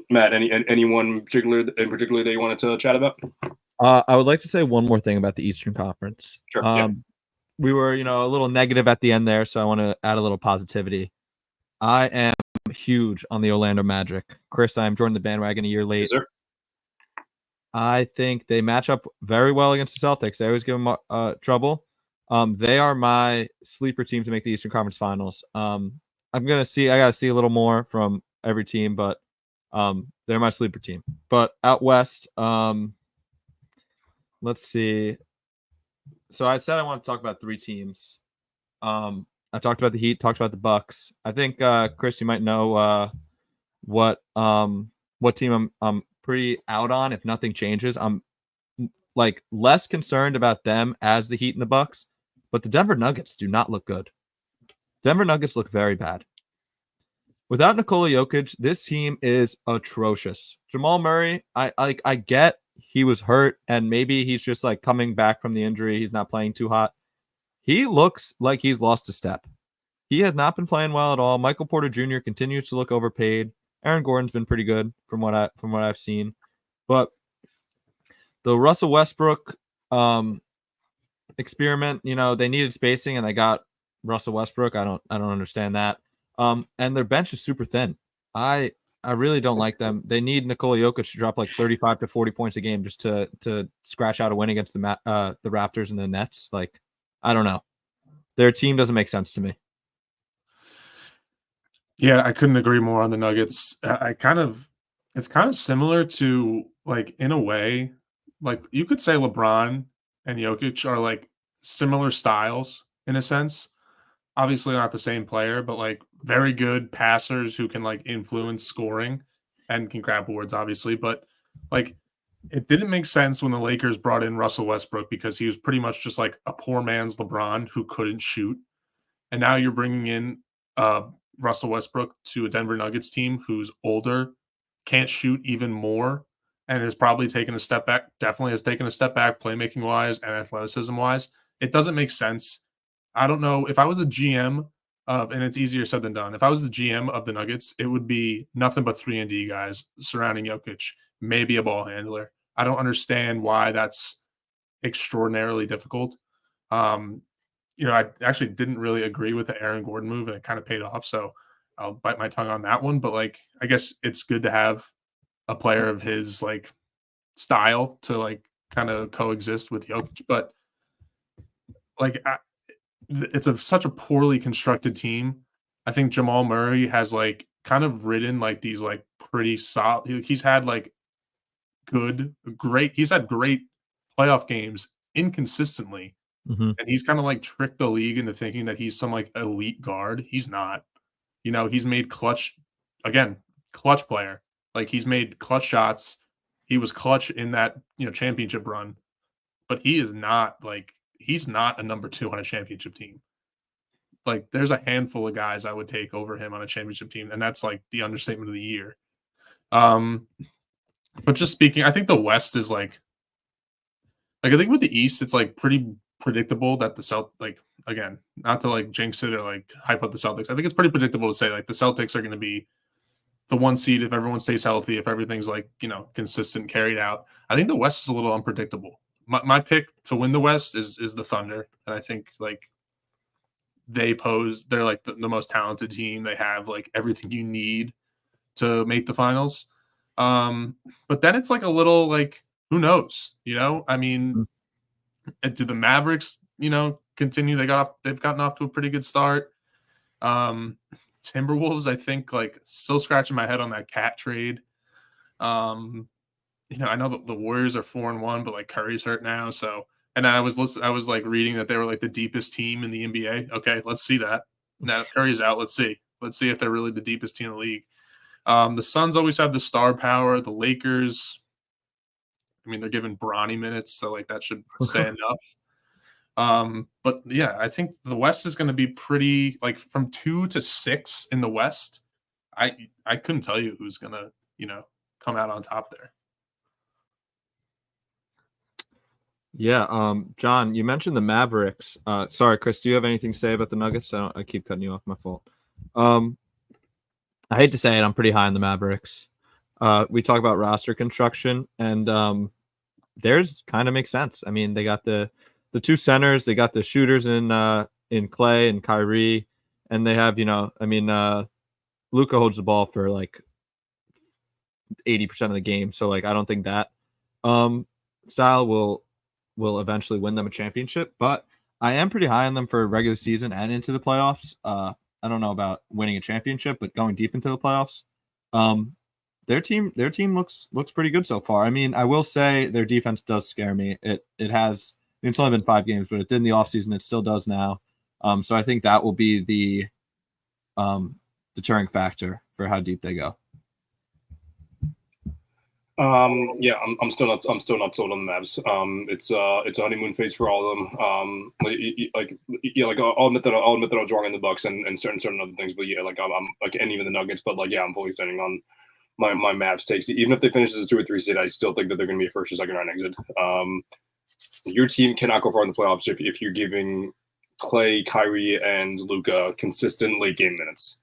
Matt, anyone in particular that you wanted to chat about? I would like to say one more thing about the Eastern Conference. Sure. Yeah. We were, a little negative at the end there, so I want to add a little positivity. I am huge on the Orlando Magic. Chris, I'm joining the bandwagon a year late. Yes, sir. I think they match up very well against the Celtics. They always give them trouble. They are my sleeper team to make the Eastern Conference Finals. I gotta see a little more from every team, but they're my sleeper team. But out west, let's see. So I said I want to talk about 3 teams. I talked about the Heat, talked about the Bucks. I think Chris, you might know what team I'm pretty out on if nothing changes. I'm like less concerned about them as the Heat and the Bucks, but the Denver Nuggets do not look good. Denver Nuggets look very bad. Without Nikola Jokic, this team is atrocious. Jamal Murray, I get he was hurt and maybe he's just like coming back from the injury. He's not playing too hot. He looks like he's lost a step. He has not been playing well at all. Michael Porter Jr. continues to look overpaid. Aaron Gordon's been pretty good from what I've seen. But the Russell Westbrook experiment, they needed spacing and they got Russell Westbrook. I don't understand that. And their bench is super thin. I really don't like them. They need Nikola Jokic to drop like 35 to 40 points a game just to scratch out a win against the Raptors and the Nets. Like, I don't know. Their team doesn't make sense to me. Yeah, I couldn't agree more on the Nuggets. It's kind of similar to, like, in a way, like you could say LeBron and Jokic are like similar styles in a sense. Obviously not the same player, but like very good passers who can like influence scoring and can grab boards, obviously. But like it didn't make sense when the Lakers brought in Russell Westbrook because he was pretty much just like a poor man's LeBron who couldn't shoot. And now you're bringing in Russell Westbrook to a Denver Nuggets team who's older, can't shoot even more, and has probably taken a step back, definitely has taken a step back playmaking-wise and athleticism-wise. It doesn't make sense. I don't know. If I was the GM, and it's easier said than done, if I was the GM of the Nuggets, it would be nothing but 3-and-D guys surrounding Jokic, maybe a ball handler. I don't understand why that's extraordinarily difficult. I actually didn't really agree with the Aaron Gordon move, and it kind of paid off. So I'll bite my tongue on that one. But like, I guess it's good to have a player of his like style to like kind of coexist with Jokic. But like, it's such a poorly constructed team. I think Jamal Murray has like kind of ridden like these like pretty solid. He's had like he's had great playoff games inconsistently. Mm-hmm. And he's kind of like tricked the league into thinking that he's some like elite guard. He's not. He's made clutch player. Like he's made clutch shots. He was clutch in that, championship run. But he's not a number 2 on a championship team. Like there's a handful of guys I would take over him on a championship team, and that's like the understatement of the year. But just speaking, I think the West is like I think with the East, it's like pretty predictable that the Celtics, again, not to like jinx it or like hype up the Celtics. I think it's pretty predictable to say like the Celtics are going to be the 1 seed if everyone stays healthy, if everything's like, consistent, carried out. I think the West is a little unpredictable. My pick to win the West is the Thunder, and I think like they're like the most talented team. They have like everything you need to make the finals. But then it's like a little like, who knows? I mean, do the Mavericks, continue? They've gotten off to a pretty good start. Timberwolves, I think, like still scratching my head on that Cat trade. I know that the Warriors are 4-1, but like Curry's hurt now. So, and I was like reading that they were like the deepest team in the NBA. Okay, let's see that. Now Curry's out. Let's see if they're really the deepest team in the league. The Suns always have the star power. The Lakers, I mean, they're giving Bronny minutes, so like that should say enough. But yeah, I think the West is going to be pretty like from 2 to 6 in the West. I couldn't tell you who's going to come out on top there. Yeah, John, you mentioned the Mavericks. Sorry, Chris, do you have anything to say about the Nuggets? I keep cutting you off. My fault. I hate to say it, I'm pretty high on the Mavericks. We talk about roster construction, and theirs kind of makes sense. I mean, they got the 2 centers, they got the shooters in Clay and Kyrie, and they have Luka holds the ball for like 80% of the game, so like I don't think that style will eventually win them a championship, but I am pretty high on them for regular season and into the playoffs. I don't know about winning a championship, but going deep into the playoffs, their team looks pretty good so far. I mean, I will say their defense does scare me. It's only been 5 games, but it did in the offseason. It still does now. So I think that will be the deterring factor for how deep they go. Yeah, I'm still not sold on the Mavs. It's a honeymoon phase for all of them. I'll admit that I was wrong in the Bucks and certain other things, but yeah, like I'm like, and even the Nuggets, but like, yeah, I'm fully standing on my Mavs takes. Even if they finish as a 2 or 3 seed, I still think that they're going to be a first or second round exit. Your team cannot go far in the playoffs if you're giving Clay, Kyrie, and Luka consistent late game minutes.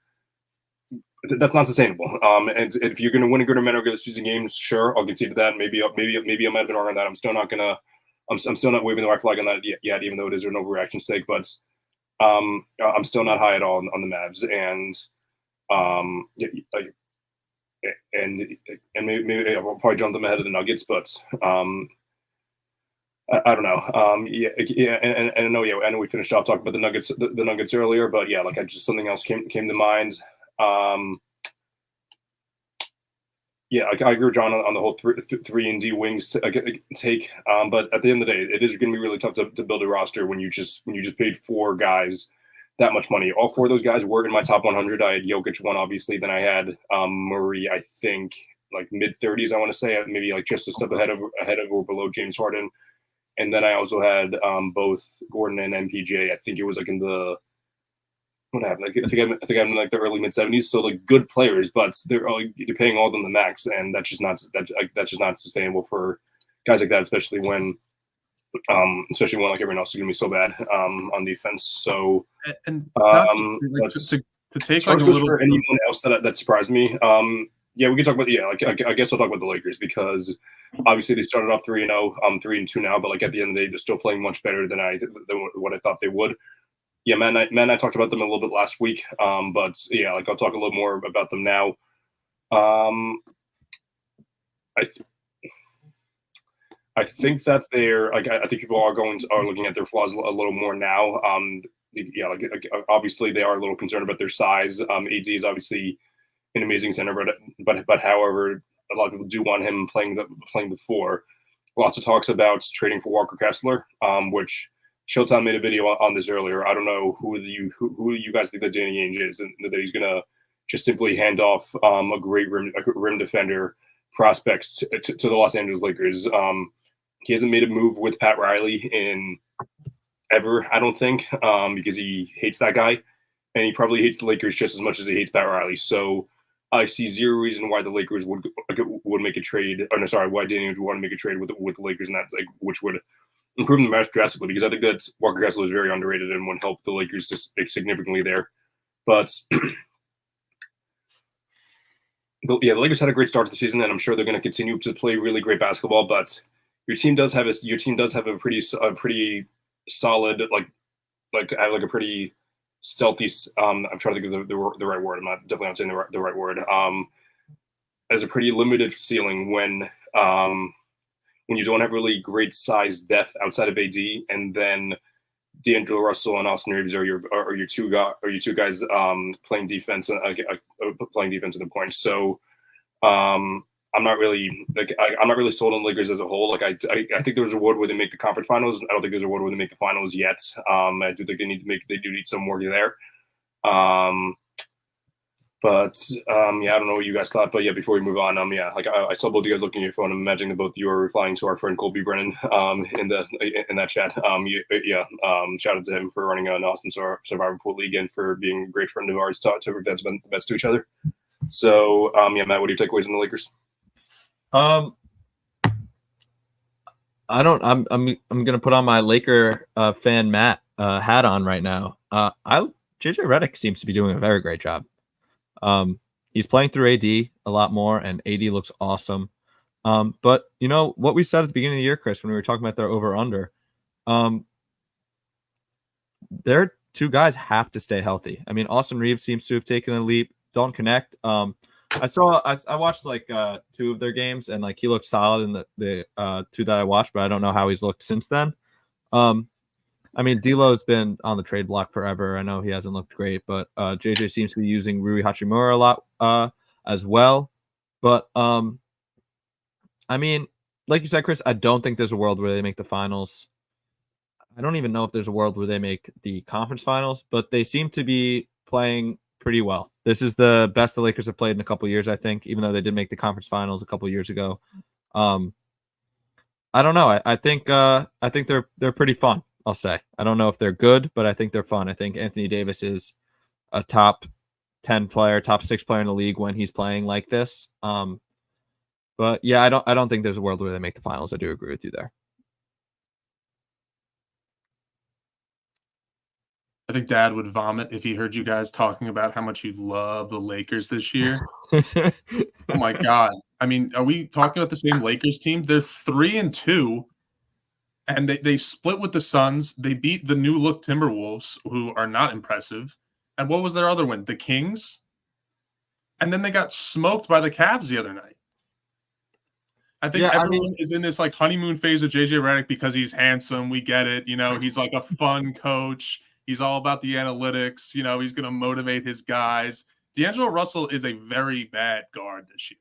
That's not sustainable. And if you're going to win a good amount of regular season games, sure, I'll concede to that. Maybe I might have been wrong on that. I'm still not waving the white flag on that yet, even though it is an overreaction stake. But I'm still not high at all on the Mavs, and maybe I'll probably jump them ahead of the Nuggets, but I don't know. And I know we finished off talking about the Nuggets earlier, but yeah, like something else came to mind. Yeah, I agree with John on the whole 3-and-D wings take. But at the end of the day, it is going to be really tough to build a roster when you just paid 4 guys that much money. All 4 of those guys were in my top 100. I had Jokic 1, obviously. Then I had Murray, I think, like mid-30s, I want to say, maybe like just a step ahead of or below James Harden. And then I also had both Gordon and MPJ. I think it was like in the what happened? I think I'm in like the early mid-70s. So like good players, but they're paying all of them the max, and that's just not sustainable for guys like that, especially when like everyone else is going to be so bad on defense. So to take like a little for anyone else that surprised me. Yeah, we can talk about I guess I'll talk about the Lakers because obviously they started off 3-0, 3-2 now, but like at the end of the day, they're still playing much better than what I thought they would. Yeah, man, I talked about them a little bit last week, but yeah, like I'll talk a little more about them now. I think that they're like I think people are looking at their flaws a little more now. Yeah, like obviously they are a little concerned about their size. AD is obviously an amazing center, but however, a lot of people do want him playing the 4. Lots of talks about trading for Walker Kessler, which Showtime made a video on this earlier. I don't know who you guys think that Danny Ainge is, and that he's gonna just simply hand off a great rim defender prospect to the Los Angeles Lakers. He hasn't made a move with Pat Riley in ever, I don't think, because he hates that guy, and he probably hates the Lakers just as much as he hates Pat Riley. So I see zero reason why the Lakers would make a trade. Or no, sorry, why Danny Ainge would want to make a trade with the Lakers, and that's like which would improve them drastically, because I think that Walker Kessler is very underrated and would help the Lakers significantly there. But the Lakers had a great start to the season, and I'm sure they're going to continue to play really great basketball. But your team does have a pretty solid a pretty stealthy. I'm trying to think of the right word. I'm not definitely not saying the right word. As a pretty limited ceiling when you don't have really great size depth outside of AD, and then D'Angelo Russell and Austin Reeves are your two guys playing defense in the point. So I'm not really I'm not really sold on Lakers as a whole. Like I think there's a world where they make the conference finals. I don't think there's a world where they make the finals yet. I do think they do need some work there. But yeah, I don't know what you guys thought. But yeah, before we move on, yeah, like I saw both of you guys looking at your phone. I'm imagining that both of you are replying to our friend Colby Brennan in that chat. Shout out to him for running an awesome Survivor Pool League and for being a great friend of ours to advance the best to each other. So yeah, Matt, what are your takeaways on the Lakers? I don't. I'm gonna put on my Laker fan Matt hat on right now. JJ Redick seems to be doing a very great job. He's playing through AD a lot more, and AD looks awesome. But you know what we said at the beginning of the year, Chris, when we were talking about their over/under, their two guys have to stay healthy. I mean, Austin Reeves seems to have taken a leap. Don't connect. I watched like 2 of their games, and like he looked solid in the 2 that I watched, but I don't know how he's looked since then. I mean, D'Lo's been on the trade block forever. I know he hasn't looked great, but JJ seems to be using Rui Hachimura a lot as well. But I mean, like you said, Chris, I don't think there's a world where they make the finals. I don't even know if there's a world where they make the conference finals, but they seem to be playing pretty well. This is the best the Lakers have played in a couple of years, I think, even though they did make the conference finals a couple of years ago. I don't know. I think they're pretty fun. I'll say. I don't know if they're good, but I think they're fun. I think Anthony Davis is a top 10 player, top 6 player in the league when he's playing like this. But yeah, I don't think there's a world where they make the finals. I do agree with you there. I think Dad would vomit if he heard you guys talking about how much you love the Lakers this year. Oh my God. I mean, are we talking about the same Lakers team? They're 3-2. And they split with the Suns. They beat the new look Timberwolves, who are not impressive. And what was their other win? The Kings? And then they got smoked by the Cavs the other night. I think everyone is in this like honeymoon phase of JJ Redick because he's handsome. We get it. You know, he's like a fun coach. He's all about the analytics. You know, he's going to motivate his guys. D'Angelo Russell is a very bad guard this year.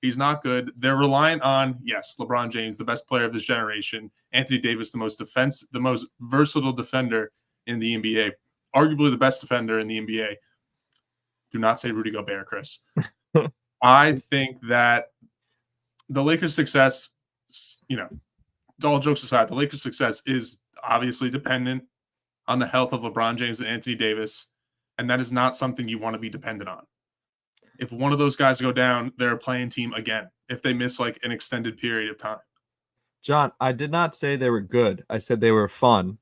He's not good. They're reliant on, yes, LeBron James, the best player of this generation. Anthony Davis, the most versatile defender in the NBA. Arguably the best defender in the NBA. Do not say Rudy Gobert, Chris. I think that the Lakers' success, you know, all jokes aside, the Lakers' success is obviously dependent on the health of LeBron James and Anthony Davis, and that is not something you want to be dependent on. If one of those guys go down, they're a playing team again if they miss like an extended period of time. John, I did not say they were good. I said they were fun.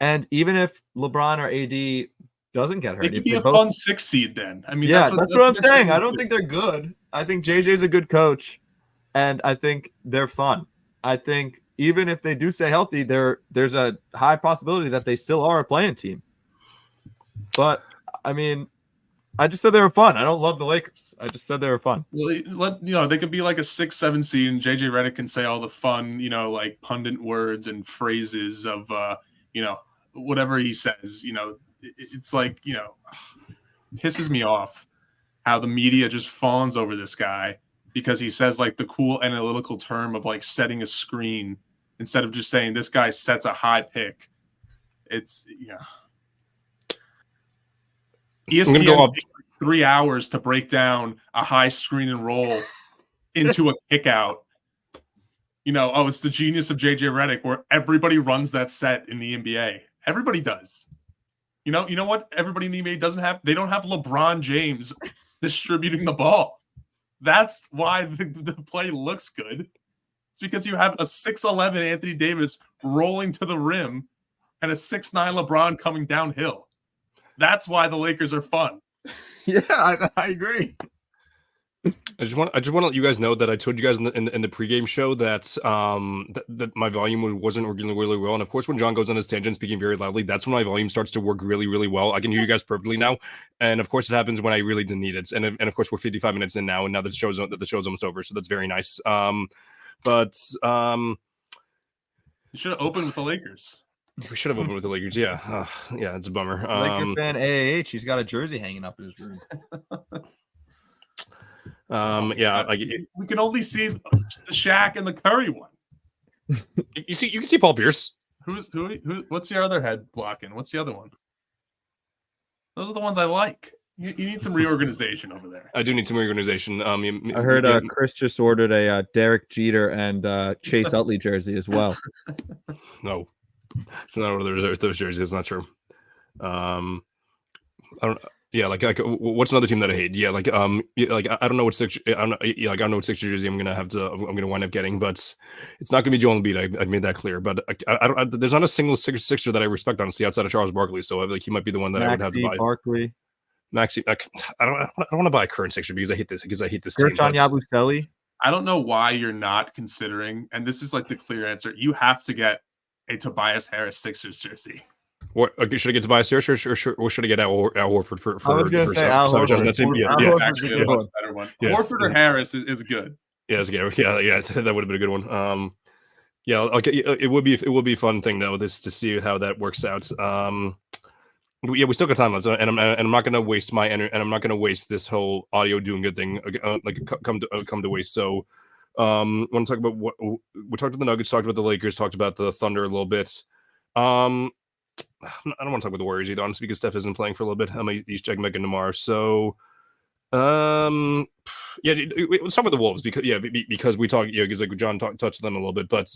And even if LeBron or AD doesn't get hurt, it could be a fun 6 seed then. I mean, yeah, that's what I'm saying. I don't think they're good. I think JJ's a good coach, and I think they're fun. I think even if they do stay healthy, there's a high possibility that they still are a playing team. But I mean, I just said they were fun. I don't love the Lakers. I just said they were fun. Well, they could be like a 6-7 seed, and JJ Redick can say all the fun, you know, like pundit words and phrases of, you know, whatever he says. You know, it's like, you know, pisses me off how the media just fawns over this guy because he says like the cool analytical term of like setting a screen instead of just saying this guy sets a high pick. It's, you know. ESPN takes like 3 hours to break down a high screen and roll into a kick out. You know, oh, it's the genius of JJ Redick where everybody runs that set in the NBA. Everybody does. You know what? Everybody in the NBA doesn't have. They don't have LeBron James distributing the ball. That's why the play looks good. It's because you have a 6'11 Anthony Davis rolling to the rim and a 6'9 LeBron coming downhill. That's why the Lakers are fun. Yeah, I agree. I just want to let you guys know that I told you guys in the pregame show that that my volume wasn't working really well, and of course when John goes on his tangent speaking very loudly, that's when my volume starts to work really well. I can hear you guys perfectly now, and of course it happens when I really didn't need it, and of course we're 55 minutes in now, and now the show's almost over, so that's very nice. But You should have opened with the Lakers. we should have opened with the Lakers. Yeah, yeah, it's a bummer. Laker fan AAH. He's got a jersey hanging up in his room. Yeah, like we can only see the Shaq and the Curry one. you can see Paul Pierce. Who? What's your other head blocking? What's the other one? Those are the ones I like. You need some reorganization over there. I do need some reorganization. I heard Chris just ordered a Derek Jeter and Chase Utley jersey as well. No, not those jerseys. That's not true. I don't. Yeah, like what's another team that I hate? Yeah, like I don't know what six. I don't know. Yeah, like I don't know what six jersey I'm gonna wind up getting, but it's not gonna be Joel Embiid. I made that clear. But there's not a single Sixer that I respect honestly outside of Charles Barkley. So I like he might be the one that I would have to buy. Barkley. Maxi, I don't want to buy a current Sixer because I hate this team. Gershon Yabusele. I don't know why you're not considering, and this is like the clear answer. You have to get a Tobias Harris Sixers jersey. What should I get Tobias Harris or should I get Al Horford for? I was going to say Al Horford. That's actually a much better one. Yeah. Horford or Harris is good. Yeah, that would have been a good one. Yeah, okay, it would be a fun thing though, this to see how that works out. Yeah, we still got time left, and I'm not going to waste my energy, and I'm not going to waste this whole audio doing good thing come to waste. So, want to talk about what we talked about the Nuggets, talked about the Lakers, talked about the Thunder a little bit. I don't want to talk about the Warriors either, honestly, because Steph isn't playing for a little bit. I'm he's checking back in tomorrow. So, yeah, let's talk about the Wolves because we talk, because like John touched them a little bit, but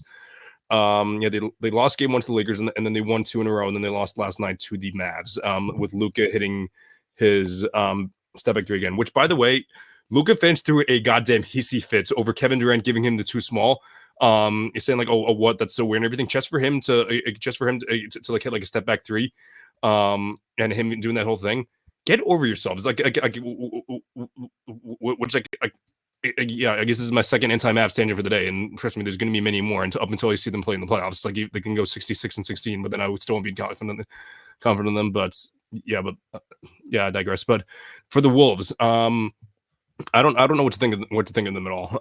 yeah, they lost game one to the Lakers and then they won two in a row, and then they lost last night to the Mavs. With Luka hitting his step back three again, which by the way, Luka finished through a goddamn hissy fit over Kevin Durant giving him the too small. He's saying like, oh, what? That's so weird and everything. Just for him to like hit like a step back three, and him doing that whole thing. Get over yourselves. Like, which yeah, I guess this is my second anti-Mavs tangent for the day, and trust me, there's going to be many more up until I see them play in the playoffs. Like they can go 66-16, but then I would still be confident in them. But yeah, I digress. But for the Wolves, I don't know what to think of them at all.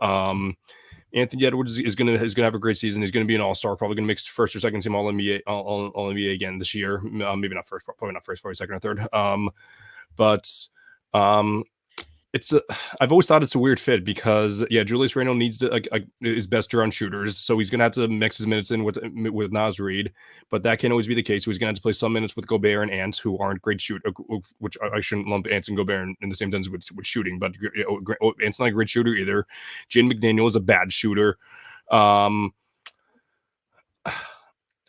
Anthony Edwards is gonna have a great season. He's gonna be an all-star, probably gonna make first or second team all NBA again this year. Maybe not first, probably second or third. But I've always thought it's a weird fit because Julius Randle needs to his best run shooters, so he's gonna have to mix his minutes in with Naz Reid, but that can't always be the case. So he's gonna have to play some minutes with Gobert and Ant, who aren't great shooters, which I shouldn't lump Ant and Gobert in the same sentence with shooting, but Ant's not a great shooter either. Jaden McDaniel is a bad shooter.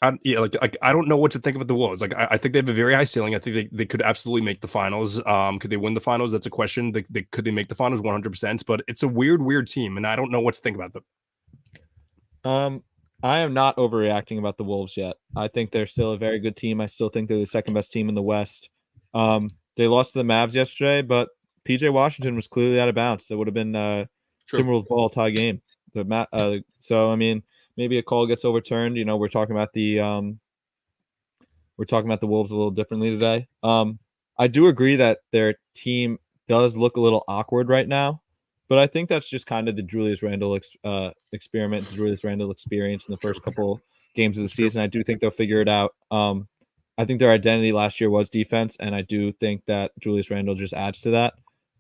I don't know what to think about the Wolves. Like I think they have a very high ceiling. I think they could absolutely make the finals. Could they win the finals? That's a question. Could they make the finals 100%? But it's a weird team, and I don't know what to think about them. I am not overreacting about the Wolves yet. I think they're still a very good team. I still think they're the second best team in the West. They lost to the Mavs yesterday, but PJ Washington was clearly out of bounds. That would have been Timberwolves ball tie game. So I mean, maybe a call gets overturned. You know, we're talking about the Wolves a little differently today. I do agree that their team does look a little awkward right now, but I think that's just kind of the Julius Randle experiment, the Julius Randle experience in the first couple games of the season. I do think they'll figure it out. I think their identity last year was defense, and I do think that Julius Randle just adds to that.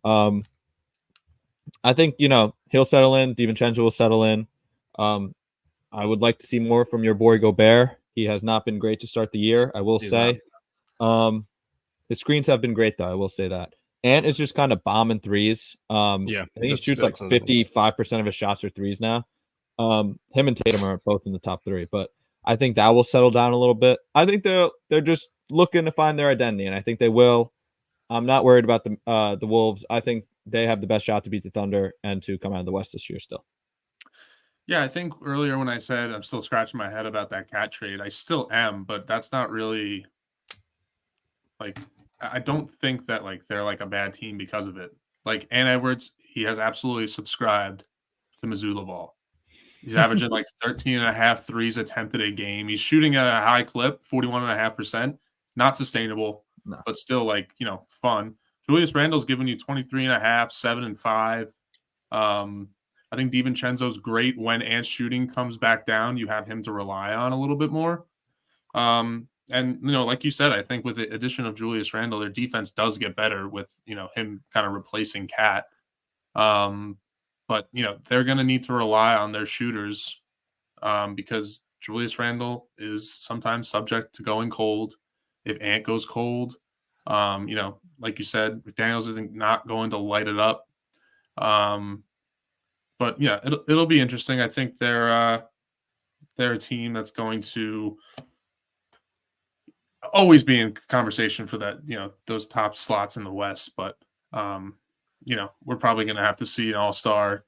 I think, he'll settle in. DiVincenzo will settle in. I would like to see more from your boy Gobert. He has not been great to start the year, I will say. His screens have been great, though. I will say that. And it's just kind of bombing threes. I think he shoots like 55% of his shots are threes now. Him and Tatum are both in the top three, but I think that will settle down a little bit. I think they're just looking to find their identity, and I think they will. I'm not worried about the Wolves. I think they have the best shot to beat the Thunder and to come out of the West this year still. Yeah, I think earlier when I said I'm still scratching my head about that cat trade, I still am, but that's not really I don't think that they're a bad team because of it. Ant Edwards, he has absolutely subscribed to Missoula ball. He's averaging like 13.5 threes attempted a game. He's shooting at a high clip, 41.5%. Not sustainable, but still like, fun. Julius Randle's giving you 23.5, 7 and 5. I think DiVincenzo's great when Ant's shooting comes back down. You have him to rely on a little bit more. And, like you said, I think with the addition of Julius Randle, their defense does get better with, him kind of replacing Cat. But, they're going to need to rely on their shooters because Julius Randle is sometimes subject to going cold. If Ant goes cold, like you said, McDaniels isn't not going to light it up. But yeah, it'll be interesting. I think they're a team that's going to always be in conversation for that, those top slots in the West. But we're probably going to have to see an all-star,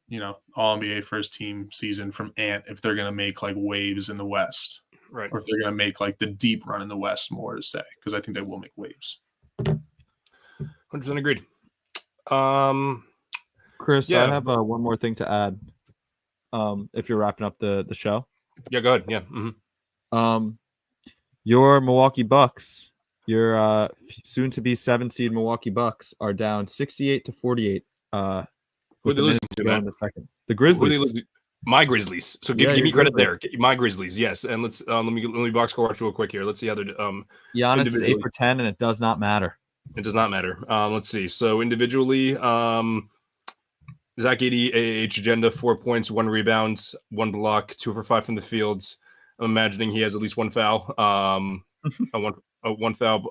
all NBA first team season from Ant if they're going to make like waves in the West. Right. Or if they're going to make like the deep run in the West, more to say, because I think they will make waves. 100% agreed. Chris, I have one more thing to add. If you're wrapping up the show. Yeah, go ahead. Yeah. Mm-hmm. Your Milwaukee Bucks, your soon to be 7 seed Milwaukee Bucks are down 68-48. Who they losing to, man? In the second. The Grizzlies. My Grizzlies. So give me credit there. My Grizzlies, yes. And let's let me box score watch real quick here. Let's see how they're Giannis is 8 for 10, and it does not matter. It does not matter. Let's see. So individually, Zach Edey, AAH agenda, 4 points, 1 rebound, 1 block, 2 for 5 from the fields. I'm imagining he has at least 1 foul. One foul.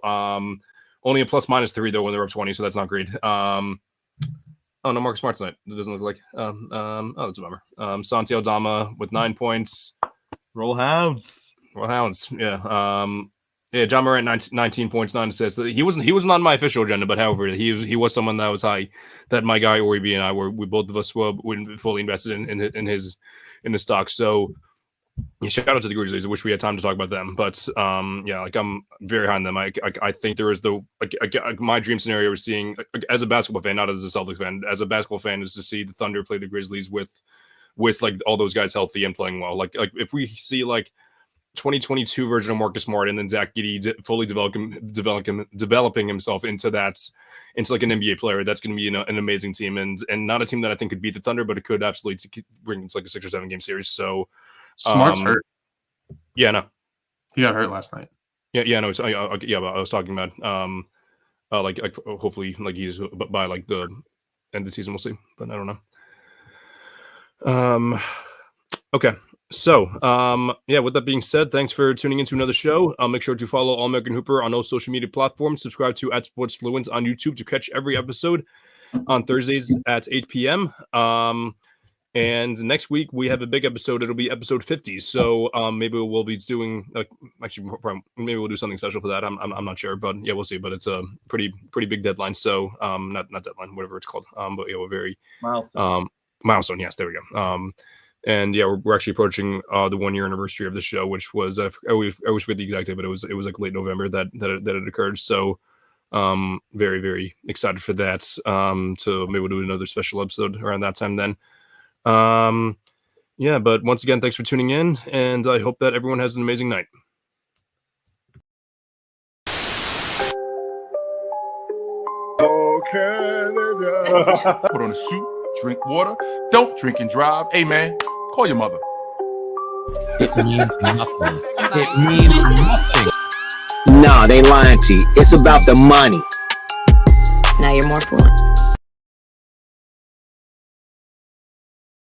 Only a ±3 though when they're up 20, so that's not great. Oh, no Marcus Smart tonight. It doesn't look like. Oh, that's a bummer. Santi Aldama with 9 points. Roll Hounds. Yeah. John Morant 19 points, 9 assists. He wasn't on my official agenda, but however, he was someone that was high. That my guy Oribe and I we both of us were fully invested in his stock. So shout out to the Grizzlies. I wish we had time to talk about them, but I'm very high on them. I think there is my dream scenario is seeing, as a basketball fan, not as a Celtics fan, as a basketball fan, is to see the Thunder play the Grizzlies with like all those guys healthy and playing well. Like if we see like 2022 version of Marcus Smart and then Zach Edey fully developing himself into like an NBA player, that's going to be an amazing team and not a team that I think could beat the Thunder, but it could absolutely bring like a 6 or 7 game series. So. Smart's hurt. Yeah, no. He got hurt last night. Yeah, no. But I was talking about like hopefully like he's by like the end of the season. We'll see, but I don't know. Okay. So, with that being said, thanks for tuning into another show. Make sure to follow All American Hooper on all social media platforms. Subscribe to @SportsFluence on YouTube to catch every episode on Thursdays at 8 p.m. And next week we have a big episode. It'll be episode 50. So maybe we'll be doing maybe we'll do something special for that. I'm not sure, but yeah, we'll see. But it's a pretty big deadline. So not deadline, whatever it's called. But yeah, we're very milestone. Yes, there we go. And yeah, we're actually approaching the 1 year anniversary of the show, which was I always forget the exact date, but it was like late November that it occurred. So very, very excited for that. To maybe we'll do another special episode around that time then. But once again, thanks for tuning in, and I hope that everyone has an amazing night. Oh, Canada. Put on a suit, drink water, don't drink and drive. Hey, man, call your mother. It means nothing. It means nothing. Nah, they lying to you. It's about the money. Now you're more fluent.